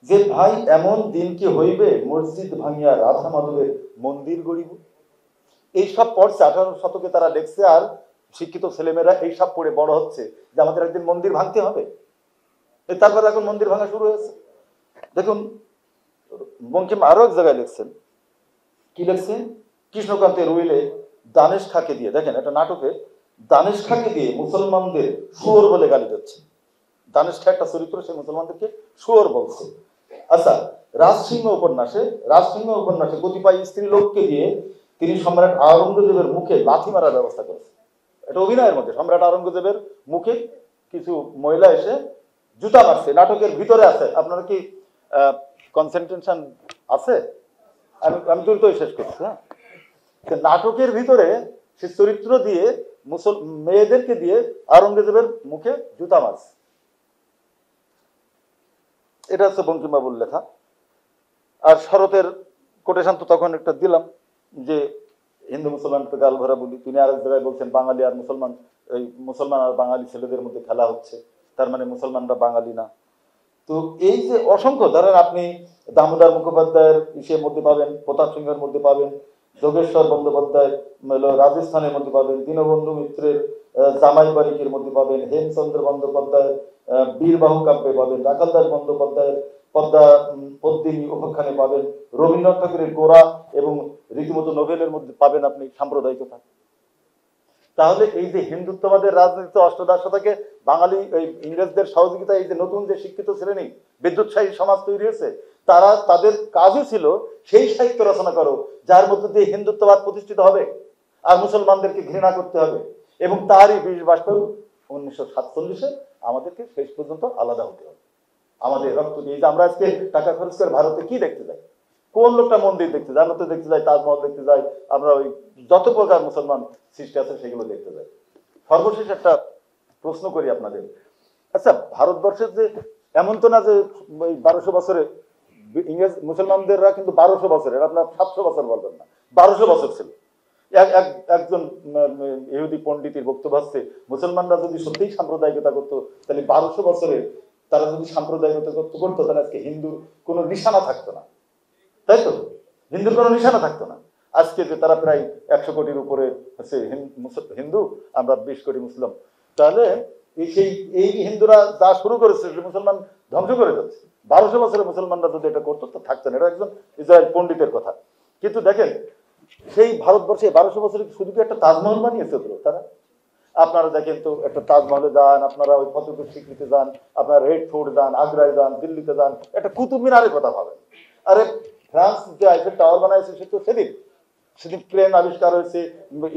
যে ভাই এমন দিন কি হইবে মসজিদ ভাঙিয়া রাধা মাধবের মন্দির গড়িব। এইসব পড়ছে 18 শতকে তারা লিখছে, আর শিক্ষিত ছেলেমেয়েরা এইসব পড়ে বড় হচ্ছে যে আমাদের একদিন মন্দির ভাঙতে হবে। তারপরে এখন মন্দির ভাঙা শুরু হয়েছে। দেখুন বঙ্কিম আরো এক জায়গায় লিখছেন, কি লিখছেন, কৃষ্ণকান্তের উইলে দানেশ খাকে দিয়ে, দেখেন একটা নাটকে দানেশ খাকে দিয়ে মুসলমানদের শুয়োর বলে গালি দিচ্ছে। দানেশ খা একটা চরিত্র, সে মুসলমানদেরকে শুয়োর বলছে। আচ্ছা, রাজসিংহ উপন্যাসে কতিপয় স্ত্রী লোককে দিয়ে তিনি সম্রাট আওরঙ্গজেবের মুখে লাথি মারার ব্যবস্থা করেছে। এটা অভিনয়ের মধ্যে সম্রাট আওরঙ্গজেবের মুখে কিছু মহিলা এসে জুতা মারছে, নাটকের ভিতরে আছে। আপনারা কি কনসেন্ট্রেশন আছে? আমি দ্রুত শেষ করছি। হ্যাঁ, নাটকের ভিতরে সে চরিত্র দিয়ে মেয়েদেরকে দিয়ে আওরঙ্গজেবের মুখে জুতা মারছে। এটা হচ্ছে বঙ্কিমবাবুর লেখা। আর শরতের কোটেশন তো তখন একটা দিলাম, যে হিন্দু মুসলমান তো গাল ভরা বলি। তিনি আরেক জায়গায় বলছেন বাঙালি আর মুসলমান, এই মুসলমান আর বাঙালি ছেলেদের মধ্যে খেলা হচ্ছে, তার মানে মুসলমানরা বাঙালি না। তো এই যে অসংখ্য, ধরেন আপনি দামোদর মুখোপাধ্যায়ের ইসের মধ্যে পাবেন, প্রতাপ সিংহের মধ্যে পাবেন, যোগেশ্বর বন্দ্যোপাধ্যায় রাজস্থানের মধ্যে পাবেন, দীনবন্ধু মিত্রের জামাই বারিকের মধ্যে পাবেন, হেমচন্দ্র বন্দ্যোপাধ্যায়ের বীরবাহু কাব্যে পাবেন, রাখাল দাস বন্দ্যোপাধ্যায়ের পদ্মিনী উপাখ্যানে পাবেন, রবীন্দ্রনাথ ঠাকুরের গোরা এবং রীতিমতো নোবেলের মধ্যে পাবেন আপনি সাম্প্রদায়িকতা। তাহলে এই যে হিন্দুত্ববাদের রাজনীতি অষ্টাদশ শতকে বাঙালি ওই ইংরেজদের সহযোগিতায় এই যে নতুন যে শিক্ষিত শ্রেণী বিদ্যুৎসাহী সমাজ তৈরি হয়েছে, তাদের কাজই ছিল সেই সাহিত্য রচনা করো যার মধ্যে দিয়ে হিন্দুত্ববাদ প্রতিষ্ঠিত হবে আর মুসলমানদেরকে ঘৃণা করতে হবে। এবং তারই বীজ বাষ্প 1947-এ আমাদেরকে শেষ পর্যন্ত আলাদা হতে হবে। আমাদের রক্ত দিয়ে, যে আমরা আজকে টাকা খরচ করে ভারতে কি দেখতে যাই, কোন লোকটা মন্দির দেখতে যায়? আমরা তো দেখতে যাই তাজমহল দেখতে যাই, আমরা ওই যত প্রকার মুসলমান সৃষ্টি আছে সেগুলো দেখতে যাই। সর্বশেষ একটা প্রশ্ন করি আপনাদের, আচ্ছা ভারতবর্ষের যে এমন তো না যে 1200 বছরে ইংরেজ মুসলমানদেররা কিন্তু 1200 বছরের, আপনার 700 বছর বলবেন না, 1200 বছর ছিল। একজন ইহুদি পণ্ডিতের বক্তব্য হচ্ছে, মুসলমানরা যদি সত্যিই সাম্প্রদায়িকতা করতো তাহলে 1200 বছরে তারা যদি সাম্প্রদায়িকতা করতো তাহলে আজকে হিন্দুর কোনো নিশানা থাকতো না, তাই তো? হিন্দুর কোনো নিশানা থাকতো না। আজকে যে তারা প্রায় 100 কোটির উপরে হচ্ছে হিন্দু, আমরা 20 কোটি মুসলিম, তাহলে এই হিন্দুরা যা শুরু করেছে যে মুসলমান ধ্বংস করে যাচ্ছে। 1200 বছরে মুসলমানরা যদি এটা করতো তো থাকতো না। এটা একজন ইসরায়েল পণ্ডিতের কথা। কিন্তু দেখেন সেই ভারতবর্ষে 1200 বছরে শুধু কি একটা তাজমহল বানিয়েছে তো তারা? আপনারা দেখেন তো, একটা তাজমহলে যান, আপনারা ওই ফতেপুর সিক্রিতে যান, আপনারা রেড ফোর্ট যান, আগ্রায় যান, দিল্লিতে যান, একটা কুতুব মিনারের কথা ভাবেন। আরে ফ্রান্স যে আইফেল টাওয়ার বানাইছে সে তো সেদিন প্লেন আবিষ্কার হয়েছে,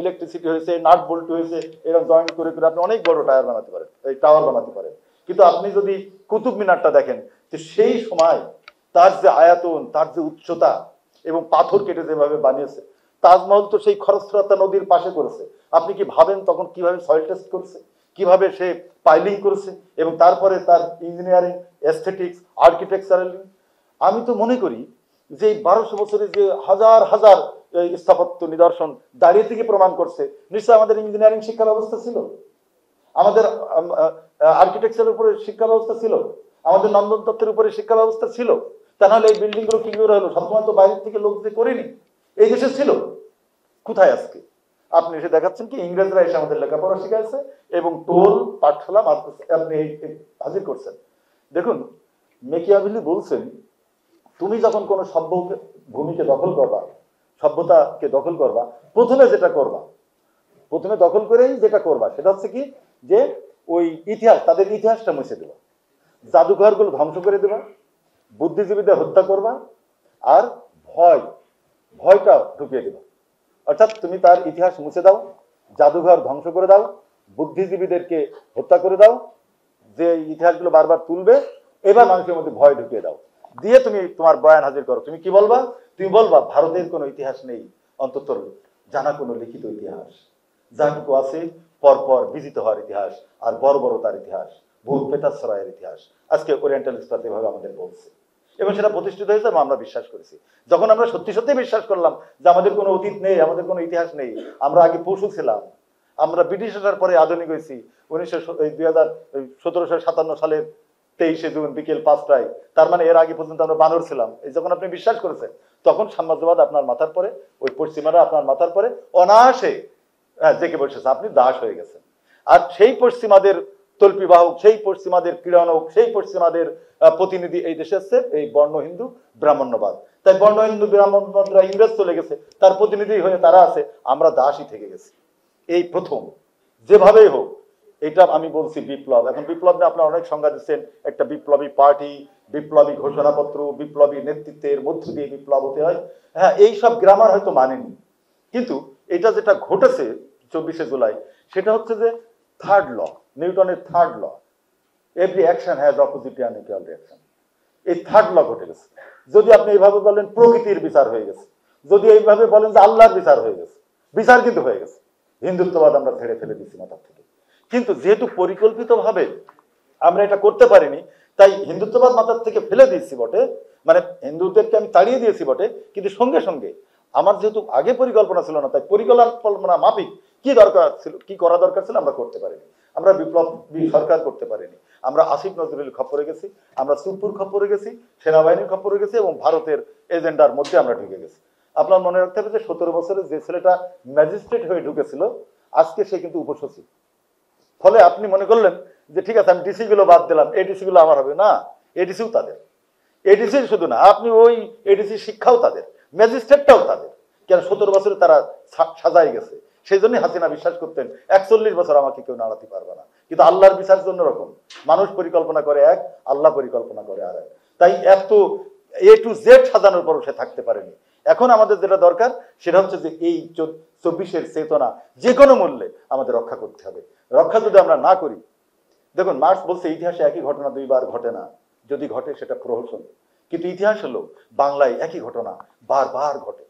ইলেকট্রিসিটি হয়েছে, নাট বোল্ট হয়েছে, এরকম জয়েন করে আপনি অনেক বড় টায়ার বানাতে পারেন, এই টাওয়ার বানাতে পারেন। কিন্তু আপনি যদি কুতুব মিনারটা দেখেন, যে সেই সময় তার যে আয়তন, তার যে উচ্চতা এবং পাথর কেটে যেভাবে বানিয়েছে। তাজমহল তো সেই খরস্রোতা নদীর পাশে করেছে। আপনি কি ভাবেন তখন কিভাবে সয়েল টেস্ট করছে, কিভাবে সে পাইলিং করেছে, এবং তারপরে তার ইঞ্জিনিয়ারিং, এস্থেটিক্স, আর্কিটেকচারাল। আমি তো মনে করি যে 1200 বছরে যে হাজার হাজার স্থাপত্য নিদর্শন দাঁড়িয়ে থেকে প্রমাণ করছে, নিশ্চয় আমাদের ইঞ্জিনিয়ারিং শিক্ষা ব্যবস্থা ছিল, আমাদের আর্কিটেকচারের উপরে শিক্ষা ব্যবস্থা ছিল, আমাদের নন্দন তত্ত্বের উপরে শিক্ষা ব্যবস্থা ছিল। তা নাহলে এই বিল্ডিং গুলো কি করে হলো? সবসময় তো বাইরে থেকে লোক যে করেনি, এই দেশে ছিল। কোথায় আজকে আপনি এসে দেখাচ্ছেন কি ইংরেজরা এসে আমাদের লেখাপড়া শিখাইছে এবং টোল পাঠশালা আপনি হাজির করছেন। দেখুন মেকিয়াভেলি বলছেন, তুমি যখন কোনো সভ্য ভূমিকে দখল করবা, সভ্যতাকে দখল করবা, প্রথমে দখল করেই যেটা করবা সেটা হচ্ছে কি, যে ওই ইতিহাস, তাদের ইতিহাসটা মুছে দেবা, জাদুঘরগুলো ধ্বংস করে দেবা, বুদ্ধিজীবীদের হত্যা করবা, আর ভয়টা ঢুকিয়ে দেবা। অর্থাৎ তুমি তার ইতিহাস মুছে দাও, জাদুঘর ধ্বংস করে দাও, বুদ্ধিজীবীদেরকে হত্যা করে দাও, যে ইতিহাসগুলো বারবার তুলবে, এবার মানুষের মধ্যে ভয় ঢুকিয়ে দাও, দিয়ে তুমি তোমার বয়ান হাজির করো। তুমি কি বলবা? তুমি বলবা ভারতের কোনো ইতিহাস নেই, অন্তত জানা কোনো লিখিত ইতিহাস, যাটুকু আছে পরপর বিজিত হওয়ার ইতিহাস আর বর্বরতার ইতিহাস, ভূত পেতাশ্রয়ের ইতিহাস। আজকে ওরিয়েন্টালিস্টরা যেভাবে আমাদের বলছে এবং সেটা প্রতিষ্ঠিত হয়েছে এবং আমরা বিশ্বাস করেছি। যখন আমরা সত্যি সত্যি বিশ্বাস করলাম যে আমাদের কোনো অতীত নেই, আমাদের কোনো ইতিহাস নেই, আমরা আগে পশু ছিলাম, আমরা ব্রিটিশ আসার পরে আধুনিক হয়েছি 1757 সালের 23শে জুন বিকেল 5টায়, তার মানে এর আগে পর্যন্ত আমরা বানর ছিলাম, এই যখন আপনি বিশ্বাস করেছেন তখন সাম্রাজ্যবাদ আপনার মাথার পরে, ওই পশ্চিমারা আপনার মাথার পরে অনায়াসে জেকে বসেছে, আপনি দাস হয়ে গেছেন। আর সেই পশ্চিমাদের তল্পিবাহক, সেই পশ্চিমাদের ক্রীড়নক, সেই পশ্চিমাদের প্রতিনিধি এই দেশে আসছে এই বর্ণ হিন্দু ব্রাহ্মণ্যবাদ। তাই বর্ণ হিন্দু ব্রাহ্মণবাদরা ইংরেজ চলে গেছে, তার প্রতিনিধি হয়ে তারা আছে, আমরা দাসই থেকে গেছি। এই প্রথম যেভাবেই হোক, এটা আমি বলছি বিপ্লব। এখন বিপ্লব নিয়ে আপনারা অনেক সংজ্ঞা দিচ্ছেন, একটা বিপ্লবী পার্টি, বিপ্লবী ঘোষণাপত্র, বিপ্লবী নেতৃত্বের মধ্য দিয়ে বিপ্লব হতে হয়। হ্যাঁ, এই সব গ্রামার হয়তো মানেনি, কিন্তু এটা যেটা ঘটেছে 24শে জুলাই, সেটা হচ্ছে যে থার্ড ল, নিউটনের third law, every action has opposite and equal reaction. এই থার্ড ল ঘটে গেছে। যদি আপনি এইভাবে বলেন প্রকৃতির বিচার হয়ে গেছে, যদি এইভাবে বলেন যে আল্লাহর বিচার হয়ে গেছে, বিচার কিন্তু হয়ে গেছে। হিন্দুত্ববাদ আমরা ঝেড়ে ফেলে দিচ্ছি মাথার থেকে। কিন্তু যেহেতু পরিকল্পিতভাবে আমরা এটা করতে পারিনি, তাই হিন্দুত্ববাদ মাথার থেকে ফেলে দিয়েছি বটে, মানে হিন্দুদেরকে আমি তাড়িয়ে দিয়েছি বটে, কিন্তু সঙ্গে সঙ্গে আমার যেহেতু আগে পরিকল্পনা ছিল না, তাই পরিকল্পনা মাফিক কি দরকার ছিল, কি করা দরকার ছিল আমরা করতে পারিনি। আমরা বিপ্লবী সরকার করতে পারিনি, আমরা আসিফ নজরুলের খপ্পরে গেছি, আমরা সুপুর খপ্পরে গেছি, সেনাবাহিনীর খপ্পরে গেছি এবং ভারতের এজেন্ডার মধ্যে আমরা ঢুকে গেছি। আপনার মনে রাখতে হবে যে 17 বছরে যে ছেলেটা ম্যাজিস্ট্রেট হয়ে ঢুকেছিল, আজকে সে কিন্তু উপসচিব। ফলে আপনি মনে করলেন যে ঠিক আছে আমি ডিসি গুলো বাদ দিলাম, এডিসি গুলো আমার হবে না, এডিসিও তাদের। এডিসি শুধু না, আপনি ওই এডিসি শিক্ষাও তাদের, ম্যাজিস্ট্রেটটাও তাদের। কেন 17 বছরে তারা সাজাই গেছে। সেই জন্যই হাসিনা বিশ্বাস করতেন 41 বছর আমাকে কেউ নাড়াতে পারবে না। কিন্তু আল্লাহর বিচার জন্য রকম, মানুষ পরিকল্পনা করে এক, আল্লাহ পরিকল্পনা করে আর এক। তাই এত এ টু জেড সাজানোর পরও সে থাকতে পারেনি। এখন আমাদের যেটা দরকার সেটা হচ্ছে যে এই 24-এর চেতনা যে কোনো মূল্যে আমাদের রক্ষা করতে হবে। রক্ষা যদি আমরা না করি, দেখুন মার্কস বলছে ইতিহাসে একই ঘটনা দুইবার ঘটে না, যদি ঘটে সেটা প্রহসন। কিন্তু ইতিহাস হলো বাংলায় একই ঘটনা বারবার ঘটে।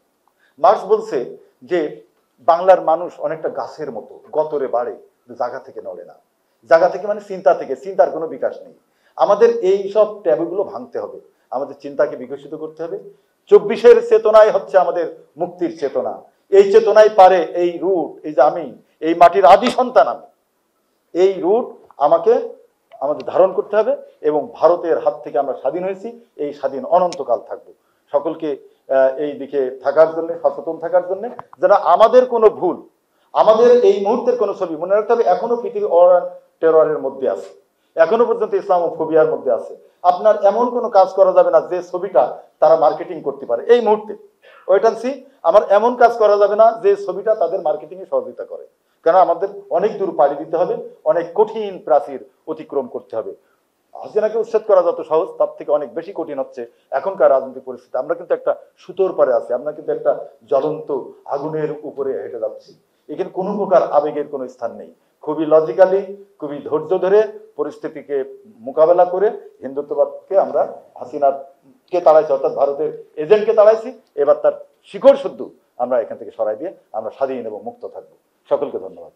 মার্কস বলছে যে বাংলার মানুষ অনেকটা গাছের মতো, গতরে বাড়ে, জায়গা থেকে নড়ে না। জায়গা থেকে মানে চিন্তা থেকে, চিন্তার কোনো বিকাশ নেই। আমাদের এই সব ট্যাবুগুলো ভাঙতে হবে, আমাদের চিন্তাকে বিকশিত করতে হবে। 24-এর চেতনাই হচ্ছে আমাদের মুক্তির চেতনা। এই চেতনাই পারে এই রুট, এই যে আমি এই মাটির আদি সন্তান, আমি এই রুট আমাকে আমাদের ধারণ করতে হবে এবং ভারতের হাত থেকে আমরা স্বাধীন হয়েছি, এই স্বাধীন অনন্তকাল থাকবো। সকলকে এই দিকে থাকার জন্য, সচেতন থাকার জন্য, যেন আমাদের কোনো ভুল, আমাদের এই মুহূর্তের কোনো ছবি, মনে রাখতে হবে এখনো পৃথিবী টেররের মধ্যে আছে, এখনো পর্যন্ত ইসলামোফোবিয়ার মধ্যে আছে। আপনার এমন কোনো কাজ করা যাবে না যে ছবিটা তারা মার্কেটিং করতে পারে এই মুহূর্তে। ওয়েট অ্যান্ড সি, আমার এমন কাজ করা যাবে না যে ছবিটা তাদের মার্কেটিং এ সহযোগিতা করে। কারণ আমাদের অনেক দূর পাড়ি দিতে হবে, অনেক কঠিন প্রাচীর অতিক্রম করতে হবে। হাসিনাকে উচ্ছেদ করা যত সহজ, তার থেকে অনেক বেশি কঠিন হচ্ছে এখনকার রাজনৈতিক পরিস্থিতি। আমরা কিন্তু একটা সুতোর পারে আছি, আমরা কিন্তু একটা জ্বলন্ত আগুনের উপরে হেঁটে যাচ্ছি। এখানে কোনো প্রকার আবেগের কোনো স্থান নেই। খুবই লজিক্যালি, খুবই ধৈর্য ধরে পরিস্থিতিকে মোকাবেলা করে হিন্দুত্ববাদকে আমরা হাসিনাকে তাড়াইছি, অর্থাৎ ভারতের এজেন্টকে তাড়াইছি। এবার তার শিকড় শুদ্ধ আমরা এখান থেকে সরাই দিয়ে আমরা স্বাধীন এবং মুক্ত থাকবো। সকলকে ধন্যবাদ।